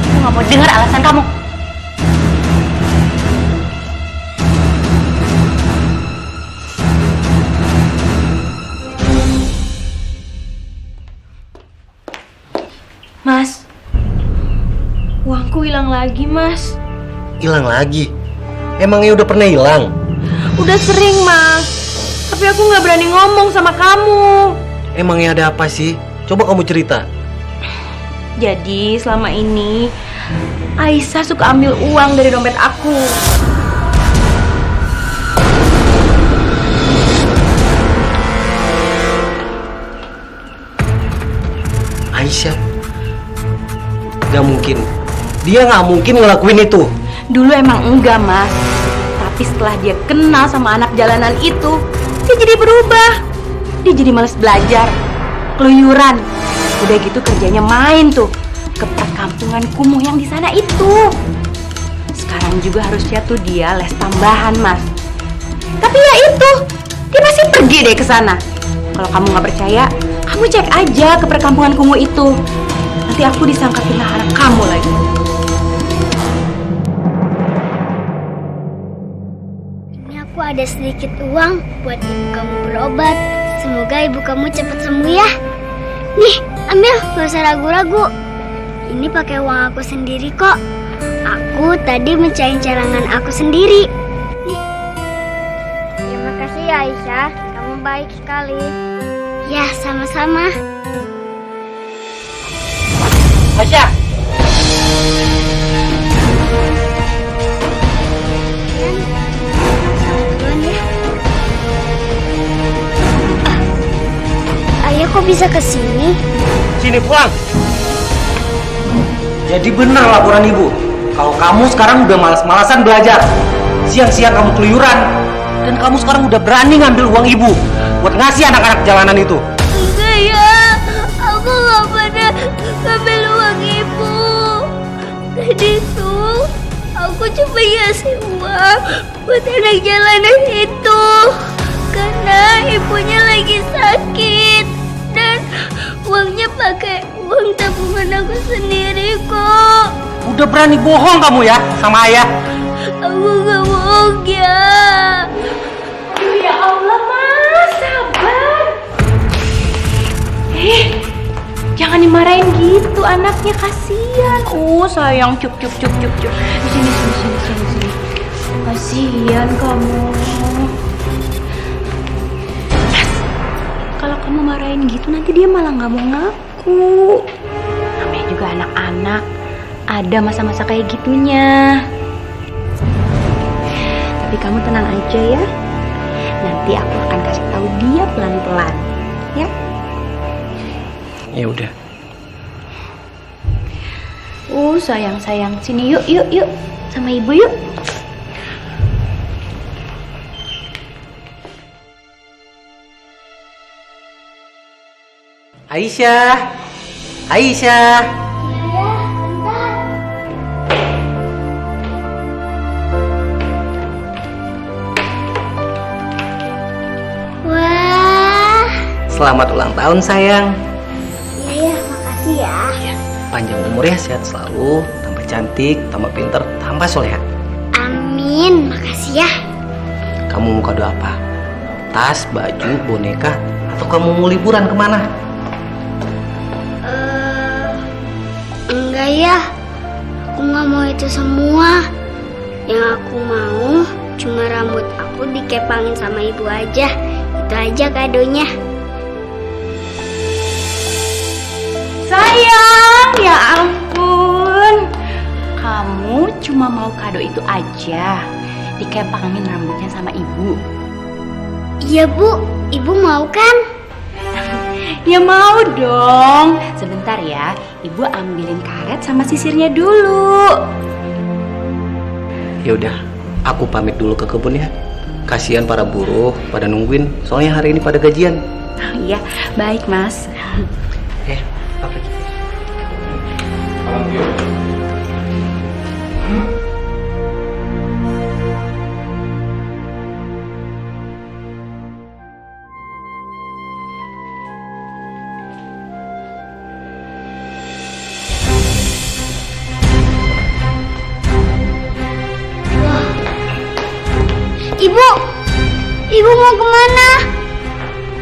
Aku nggak mau dengar alasan kamu. Mas, uangku hilang lagi, Mas. Hilang lagi? Emangnya udah pernah hilang? Udah sering, Mas. Tapi aku nggak berani ngomong sama kamu. Emangnya ada apa sih? Coba kamu cerita. Jadi selama ini Aisyah suka ambil uang dari dompet aku. Aisyah? Gak mungkin. Dia gak mungkin ngelakuin itu. Dulu emang enggak, Mas. Tapi setelah dia kenal sama anak jalanan itu, dia jadi berubah. Dia jadi males belajar, keluyuran. Udah gitu kerjanya main tuh ke perkampungan kumuh yang di sana itu. Sekarang juga harusnya tuh dia les tambahan, Mas. Tapi ya itu, dia masih pergi deh ke sana. Kalau kamu nggak percaya, kamu cek aja ke perkampungan kumuh itu. Nanti aku disangka fitnah anak kamu lagi. Ini aku ada sedikit uang buat ibu kamu berobat. Semoga ibu kamu cepat sembuh ya. Nih, ambil, gak usah ragu-ragu. Ini pakai uang aku sendiri kok. Aku tadi mecahin celengan aku sendiri. Nih. Terima kasih ya Aisyah, kamu baik sekali. Ya, sama-sama. Aisyah! Ayo kok bisa kesini? Sini pulang. Jadi benar laporan ibu. Kalau kamu sekarang udah malas-malasan belajar. Siang-siang kamu keluyuran. Dan kamu sekarang udah berani ngambil uang ibu buat ngasih anak-anak jalanan itu. Enggak ya, aku gak pernah ngambil uang ibu. Tadi tuh aku cuma ngasih uang buat anak jalanan itu karena ibunya lagi sakit dan uangnya pakai uang tabungan aku sendiri kok. Udah berani bohong kamu ya sama ayah. Aku gak bohong ya. Ya Allah, Mas, sabar. Jangan dimarahin gitu, anaknya kasihan. Oh, sayang, cup. Di sini. Kasihan kamu. Mas, kalau kamu marahin gitu nanti dia malah nggak mau ngaku. Namanya juga anak-anak, ada masa-masa kayak gitunya. Tapi kamu tenang aja ya. Nanti aku akan kasih tahu dia pelan-pelan, ya. Ya udah. Sayang. Sini yuk. Sama ibu yuk. Aisyah. Wah. Selamat ulang tahun sayang. Iya, makasih ya. Panjang umur ya, sehat selalu, tambah cantik, tambah pinter, tambah soleha. Amin, makasih ya. Kamu mau kado apa? Tas, baju, boneka, atau kamu mau liburan kemana? Enggak ya. Aku nggak mau itu semua. Yang aku mau cuma rambut aku dikepangin sama ibu aja. Itu aja kadonya. Sayang, ya ampun. Kamu cuma mau kado itu aja. Dikepangin rambutnya sama ibu. Iya Bu, ibu mau kan? Ya mau dong. Sebentar ya, ibu ambilin karet sama sisirnya dulu. Ya udah, aku pamit dulu ke kebun ya. Kasihan para buruh pada nungguin, soalnya hari ini pada gajian. Oh, iya, baik Mas. Pamit. Ibu mau kemana?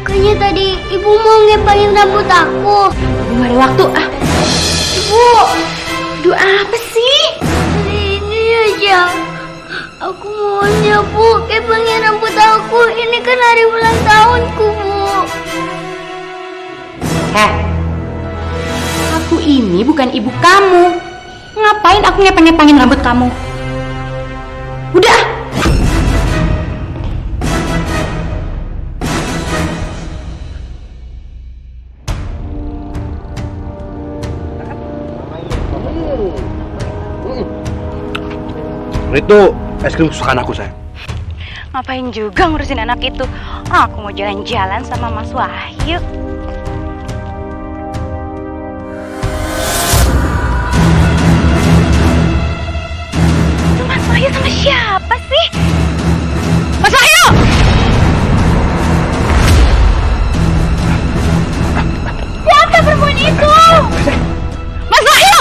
Kayaknya tadi ibu mau ngepangin rambut aku. Belum ada waktu. Ibu, aduh apa sih? Hari ini aja. Aku maunya Bu, kepangin rambut aku. Ini kan hari ulang tahunku Bu. Aku ini bukan ibu kamu. Ngapain aku ngepang-ngepangin rambut kamu? Udah. Itu es krim kesukaan aku, sayang. Ngapain juga ngurusin anak itu? Aku mau jalan-jalan sama Mas Wahyu. Itu Mas Wahyu sama siapa sih? Mas Wahyu! Siapa perempuan itu? Mas Wahyu!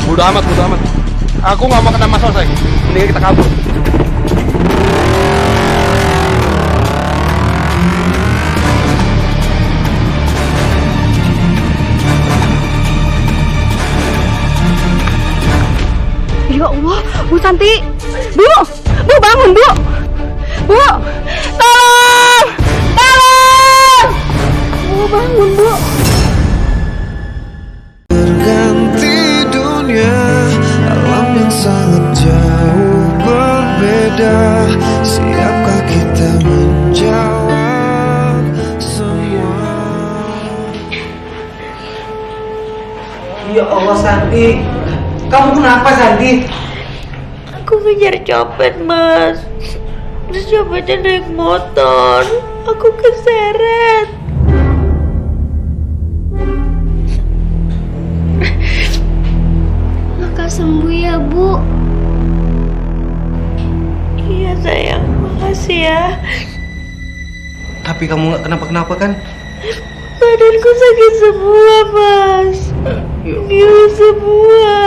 Bodo amat. Aku nggak mau kena masalah, sayang. Mendingan kita kabur. Ya Allah, Bu Santi. Bu bangun, Bu. Bu, ada, siapkah kita menjawab semua? Ya Allah Santi, kamu kenapa Santi? Aku ngejar copet, Mas. Terus copetnya naik motor. Aku keseret. Maka sembuh ya, Bu. Iya sayang, makasih ya. Tapi kamu nggak kenapa-kenapa kan? Badanku sakit semua, Mas. Gila semua.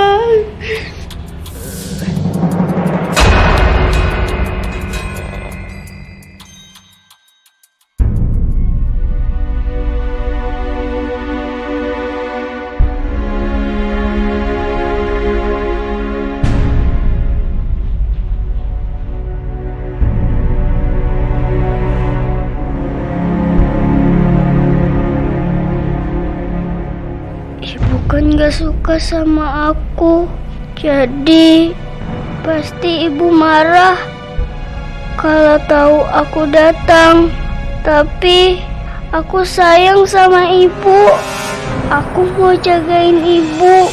Ibu kan gak suka sama aku. Jadi pasti ibu marah kalau tahu aku datang. Tapi aku sayang sama ibu. Aku mau jagain ibu.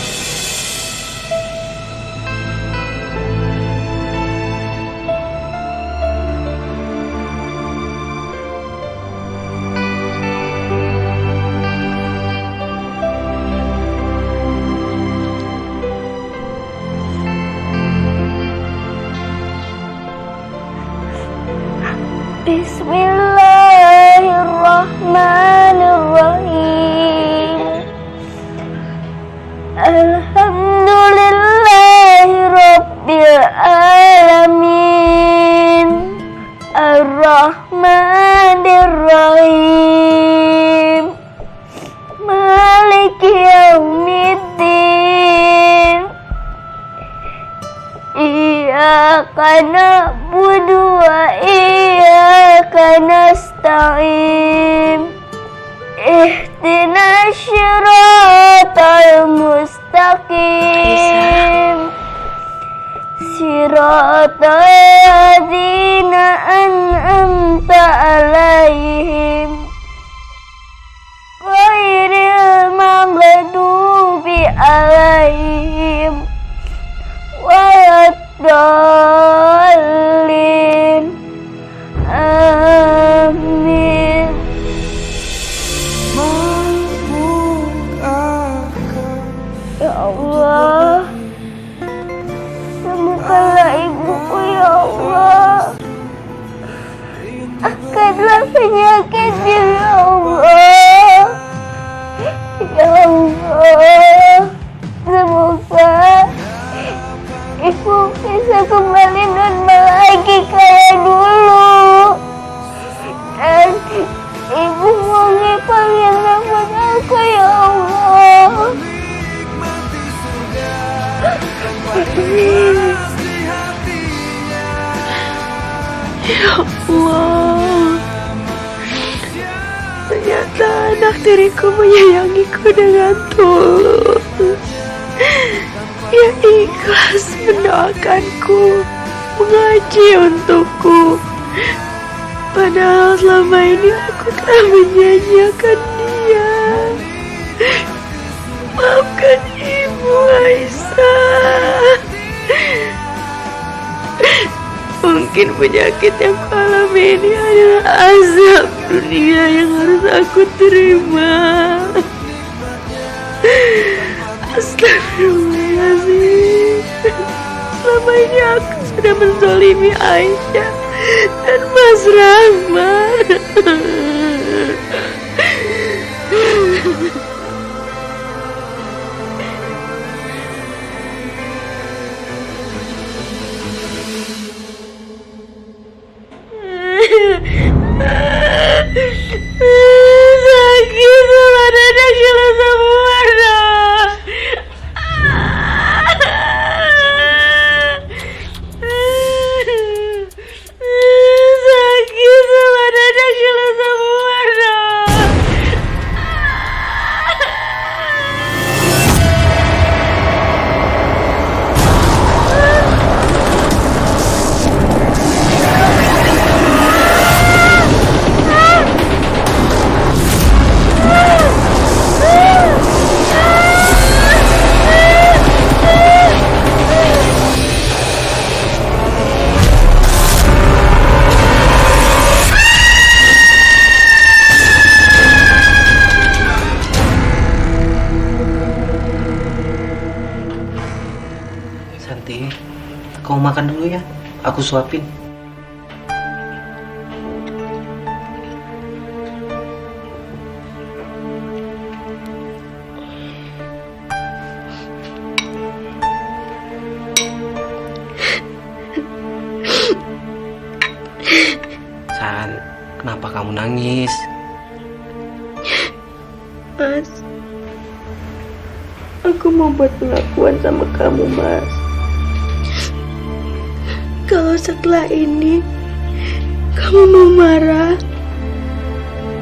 Bismillahirrahmanirrahim. Alhamdulillahirabbil alamin. Ar-Rahmanir-Rahim. Maliki yaumiddin. Iyyaka na'budu wa iyyaka nasta'in. Ihdinas siratal mustaqim. Siratal ladzina an'amta 'alaihim ghairil maghdubi 'alaihim waladdallin. Amin. Ya Allah, sembuhkanlah ibuku ya Allah. Angkatlah penyakitnya ya Allah. Ya Allah, semoga ibu bisa kembali normal lagi kayak dulu. Dan ibu mau panggil nama aku ya Allah. Ya Allah, ternyata anak tiriku menyayangiku dengan tulus. Ia ikhlas mendoakanku, mengaji untukku. Padahal selama ini aku telah menyanyiakan dia. Maafkan Ibu Aisyah. Mungkin penyakit yang ku alami ini adalah azab dunia yang harus aku terima. Astagfirullahaladzim. Selama ini aku sudah menzalimi Aisyah dan Mas Rahmat. Sakit sama dada gila semua dong. Sakit sama dada gila semua dong. mau makan dulu ya. Aku suapin. San, kenapa kamu nangis? Mas, aku mau buat pengakuan sama kamu, Mas. Kalau setelah ini kamu mau marah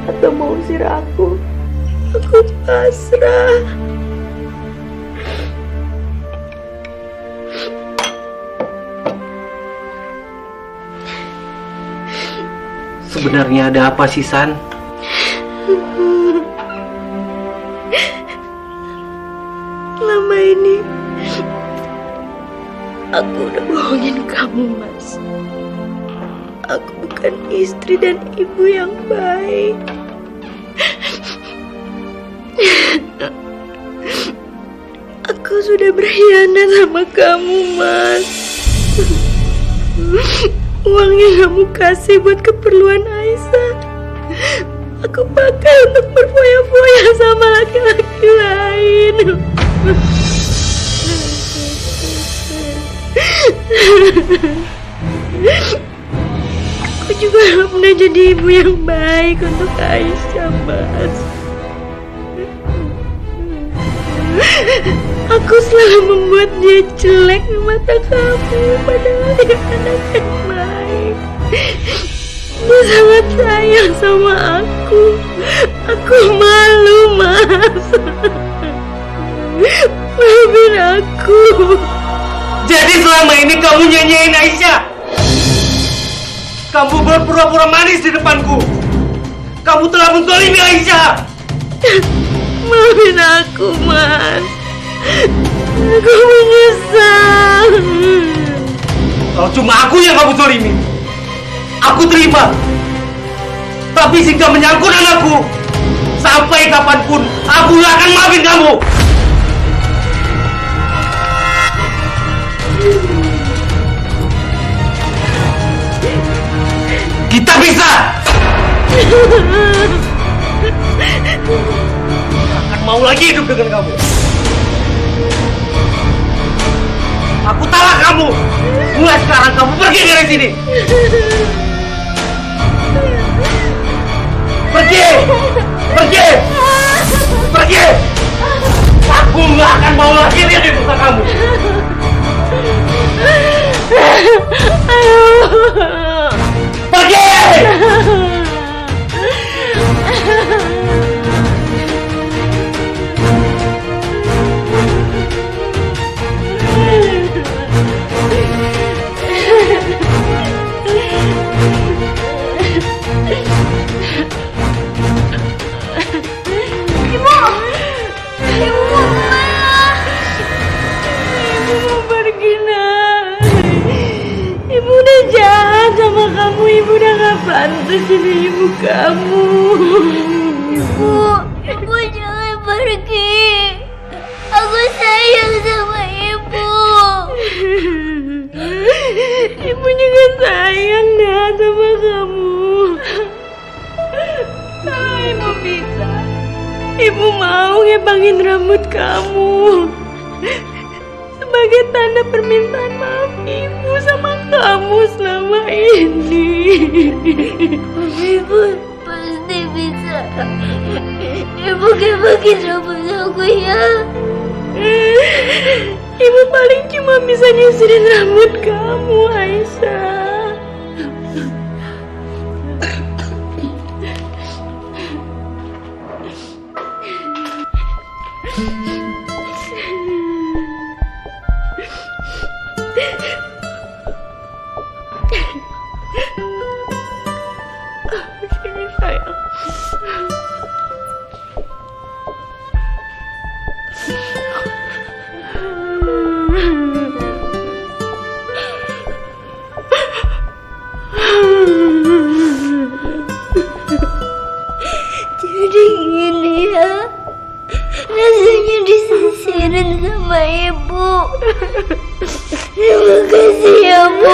atau mau usir aku pasrah. Sebenarnya ada apa sih, San? Lama ini aku udah bohongin kamu, Mas. Aku bukan istri dan ibu yang baik. Aku sudah berkhianat sama kamu, Mas. Uang yang kamu kasih buat keperluan Aisyah, aku pakai untuk berfoya-foya sama laki-laki lain. Aku juga gak pernah jadi ibu yang baik untuk Aisyah, Mas. Aku selalu membuat dia jelek di mata kamu, padahal dia anak yang baik. Dia sangat sayang sama aku. Aku malu, Mas. Maafin aku. Jadi selama ini kamu nyanyiin Aisyah. Kamu berpura-pura manis di depanku. Kamu telah menzalimi Aisyah. Maafin aku, Mas. Aku menyesal. Kalau cuma aku yang kamu zalimi, aku terima. Tapi jika menyangkut anakku, sampai kapanpun aku gak akan maafin kamu. Kita bisa. Akan mau lagi hidup dengan kamu. Aku talak kamu. Mulai sekarang kamu pergi dari sini. Pergi. Pergi. Pergi. Aku nggak akan mau lagi lihat di muka kamu. Pergi. Ibu udah gak pantas jadi ibu kamu. Ibu jangan pergi. Aku sayang sama ibu. Ibu juga sayang dah sama kamu. Kalau ibu bisa, ibu mau ngebangin rambut kamu sebagai tanda permintaan maaf ibu sama kamu selama ini. Ibu pasti bisa. Ibu gebangin rambut aku ya. Ibu paling cuma bisa nyisirin rambut kamu, Aisyah. Sini sayang. Jadi gini ya, rasanya disisirin sama ibu. Terima kasih ya ya, Bu.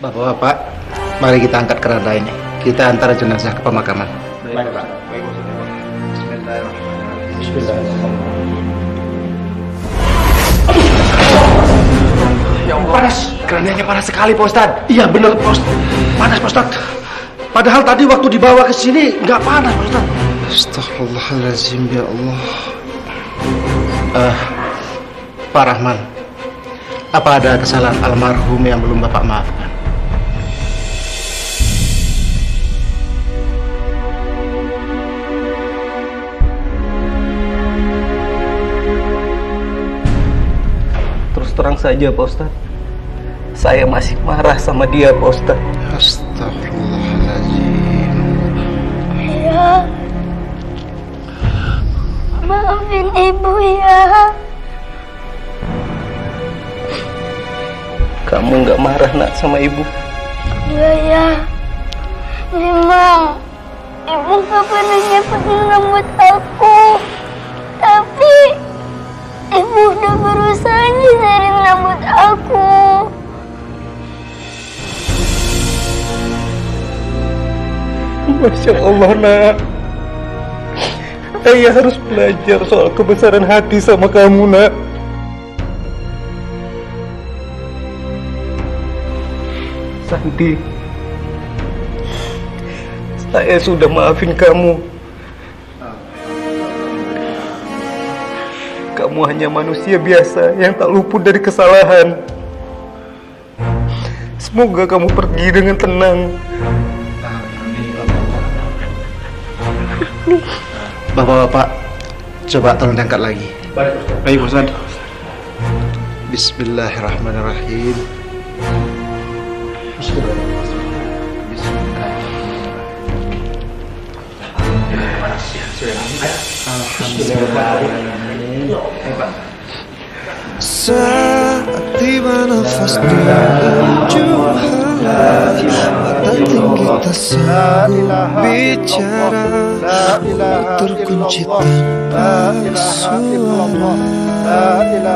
Bapak-bapak, mari kita angkat keranda ini. Kita antar jenazah ke pemakaman. Baik, Pak. Baik, Bismillahirrahmanirrahim. Bismillahirrahmanirrahim. Ya Allah, panas. Kerandanya panas sekali, Pak Ustadz. Iya benar, Pak Ustadz. Panas, Pak Ustadz. Padahal tadi waktu dibawa ke sini nggak panas, Pak Ustadz. Astaghfirullahaladzim, ya Allah. Pak Rahman, apa ada kesalahan almarhum yang belum Bapak maafkan? Terus terang saja Pak Ustadz, saya masih marah sama dia Pak Ustadz. Astaghfirullahaladzim. Ya, maafin ibu ya. Kamu nggak marah nak sama ibu? Iya ya, memang ibu gak pernah nyepetin rambut aku, tapi ibu udah berusaha nyisarin rambut aku. Masya Allah nak, saya harus belajar soal kebesaran hati sama kamu nak. Santi, saya sudah maafin kamu. Kamu hanya manusia biasa yang tak luput dari kesalahan. Semoga kamu pergi dengan tenang. Bapak-bapak, coba tolong diangkat lagi. Baik, Pak Ustadz. Bismillahirrahmanirrahim. Saat tiba nafas di ujung halat, mata tinggi tak sanggup bicara, terkunci tanpa suara. Bila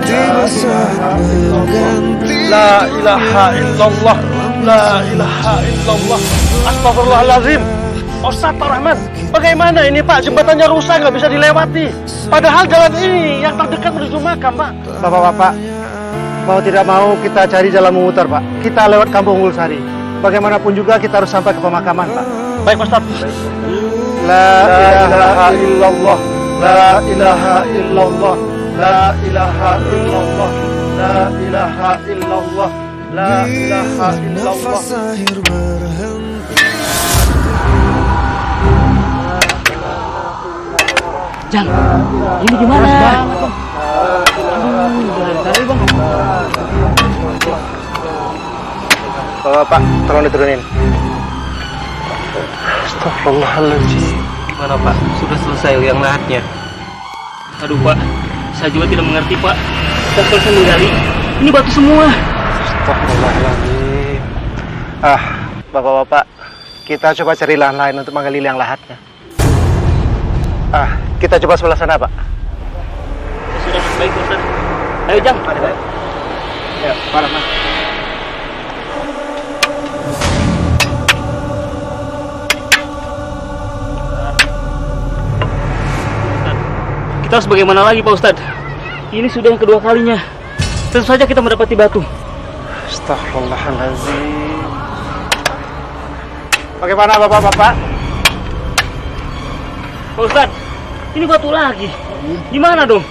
tiba saat berganti, La ilaha illallah, la ilaha illallah. Astagfirullahaladzim. Ustaz Pak Rahman, bagaimana ini Pak? Jembatannya rusak, nggak bisa dilewati. Padahal jalan ini yang terdekat menuju makam, Pak. Bapak-bapak, mau tidak mau kita cari jalan memutar, Pak. Kita lewat Kampung Ulsari. Bagaimanapun juga kita harus sampai ke pemakaman, Pak. Baik Ustaz. La ilaha illallah, la ilaha illallah, la ilaha illallah, la ilaha illallah, la ilaha illallah. nafas akhir berhenti. Jang, ini gimana? Bapak, tolong diturunin. Astagfirullahaladzim. Gimana Pak? Sudah selesai liang lahatnya? Aduh Pak, saya juga tidak mengerti Pak. Kita selesai menggali, ini batu semua. Astagfirullahaladzim. Bapak-bapak, kita coba cari lahan lain untuk menggali liang lahatnya. Kita coba sebelah sana, Pak. Sudah baik Ustaz. Ayo Jang. Ya, Pak Rahman. Kita harus bagaimana lagi Pak Ustadz? Ini sudah yang kedua kalinya. Tentu saja kita mendapati batu. Astaghfirullahaladzim. Bagaimana bapak-bapak? Pak Ustadz, ini batu lagi. Gimana dong?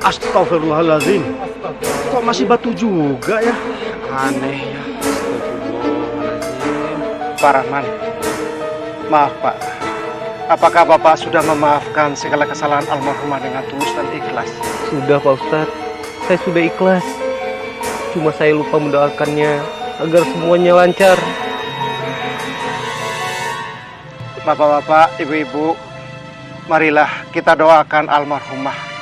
Astagfirullahaladzim. Kok masih batu juga ya? Aneh ya. Pak Rahman, maaf Pak. Apakah Bapak sudah memaafkan segala kesalahan almarhumah dengan tulus dan ikhlas? Sudah Pak Ustadz, saya sudah ikhlas. Cuma saya lupa mendoakannya agar semuanya lancar. Bapak-bapak, ibu-ibu, marilah kita doakan almarhumah.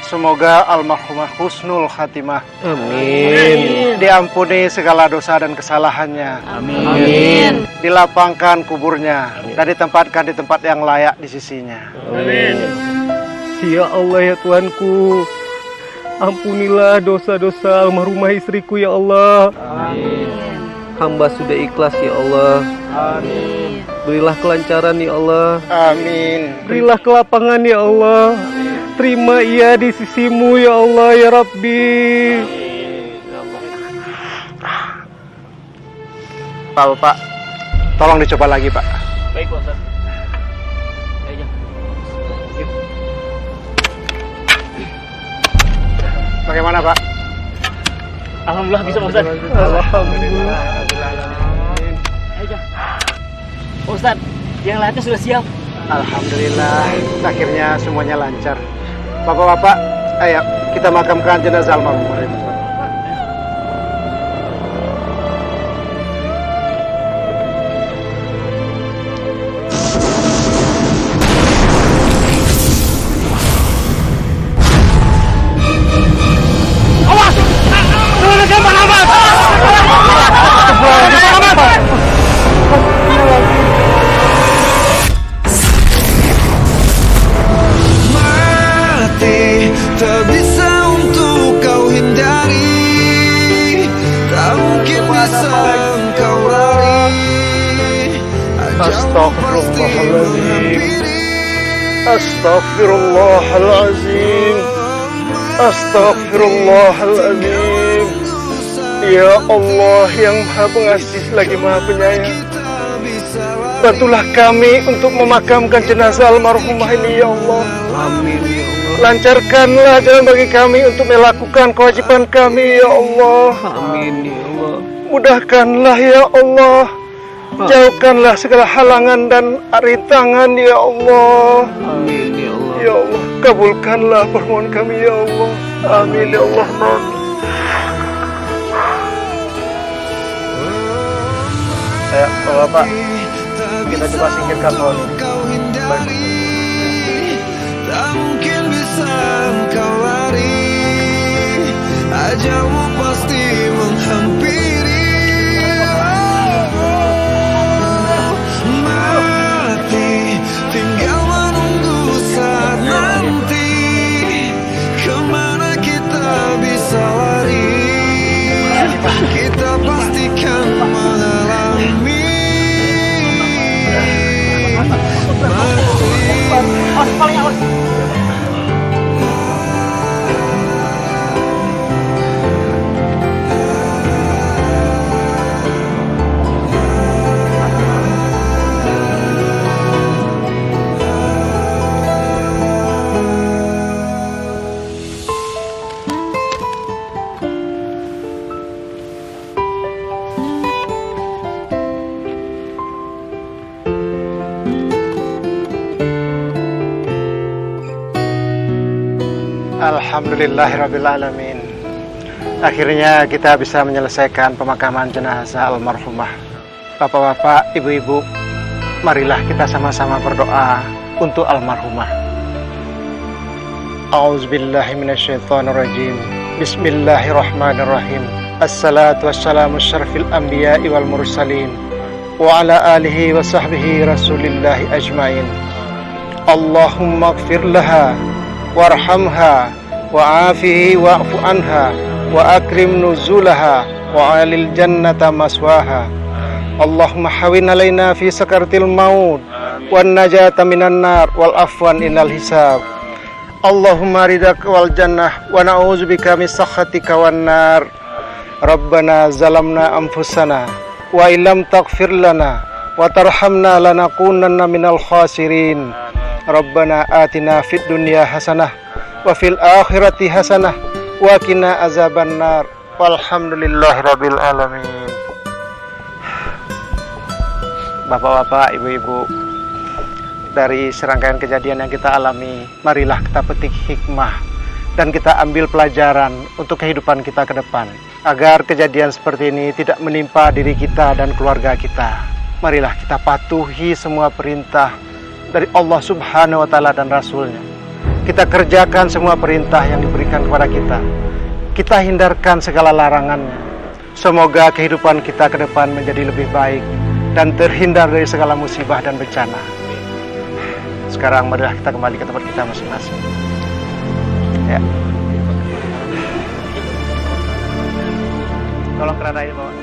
Semoga almarhumah husnul khatimah. Amin. Diampuni segala dosa dan kesalahannya. Amin. Dilapangkan kuburnya dan ditempatkan di tempat yang layak di sisinya. Amin. Ya Allah ya Tuhanku, ampunilah dosa-dosa almarhumah istriku ya Allah. Amin. Hamba sudah ikhlas ya Allah. Amin. Berilah kelancaran ya Allah. Amin. Berilah kelapangan ya Allah. Terima ia di sisimu ya Allah ya Rabbi. Pak, tolong dicoba lagi Pak. Baik Pak Ustadz. Bagaimana Pak? Alhamdulillah bisa Pak Ustadz. Alhamdulillah. Pak Ustadz, yang lainnya sudah siap. Alhamdulillah, akhirnya semuanya lancar. Bapak-bapak, ayo kita makamkan jenazah almarhumah. Tak bisa untuk kau hindari, tak mungkin bisa kau lari. Astagfirullahaladzim. Astagfirullahaladzim. Astagfirullahaladzim. Ya Allah yang Maha Pengasih lagi Maha Penyayang, bantulah kami untuk memakamkan jenazah almarhumah ini ya Allah. Amin ya Allah. Lancarkanlah jalan bagi kami untuk melakukan kewajiban kami ya Allah. Amin ya Allah. Mudahkanlah ya Allah. Jauhkanlah segala halangan dan rintangan ya Allah. Amin ya Allah. Ya Allah, kabulkanlah permohonan kami ya Allah. Amin ya Allah. Ayo Bapak, kita coba singkirkan pohon ini. Tak mungkin bisa kau lari, ajalmu pasti menghampiri. Mati tinggal menunggu saat nanti, kemana kita bisa lari, kita pastikan mengalami mati. Alhamdulillahirrabbilalamin. Akhirnya kita bisa menyelesaikan pemakaman jenazah almarhumah. Bapak-bapak, ibu-ibu, marilah kita sama-sama berdoa untuk almarhumah. A'udzubillahi minasyaitonirrajim. Bismillahirrahmanirrahim. Assalatu wassalamu syarfil anbiya'i wal mursalin wa ala alihi wa sahbihi rasulillahi ajmain. Allahumma ighfir laha warhamha wa'afihi wa'fu anha wa akrim nuzulaha wa alil jannata maswaha Allahumma hawin alaina fi sakaratil maut wan najata minan nar wal afwan innal hisab. Allahumma ridaka wal jannah wa na'udzubika min sakhatika wan nar. Rabbana zalamna anfusana wa illam taghfir lana wa tarhamna lanakunanna minal khasirin. Rabbana atina fid dunya hasanah wa fil akhirati hasanah wa qina azaban nar. Walhamdulillahirabbil alamin. Bapak-bapak, ibu-ibu, dari serangkaian kejadian yang kita alami, marilah kita petik hikmah dan kita ambil pelajaran untuk kehidupan kita ke depan, agar kejadian seperti ini tidak menimpa diri kita dan keluarga kita. Marilah kita patuhi semua perintah dari Allah Subhanahu wa Ta'ala dan Rasul-Nya. Kita kerjakan semua perintah yang diberikan kepada kita. Kita hindarkan segala larangannya. Semoga kehidupan kita ke depan menjadi lebih baik dan terhindar dari segala musibah dan bencana. Sekarang marilah kita kembali ke tempat kita masing-masing. Ya. Tolong kerana ini bawa.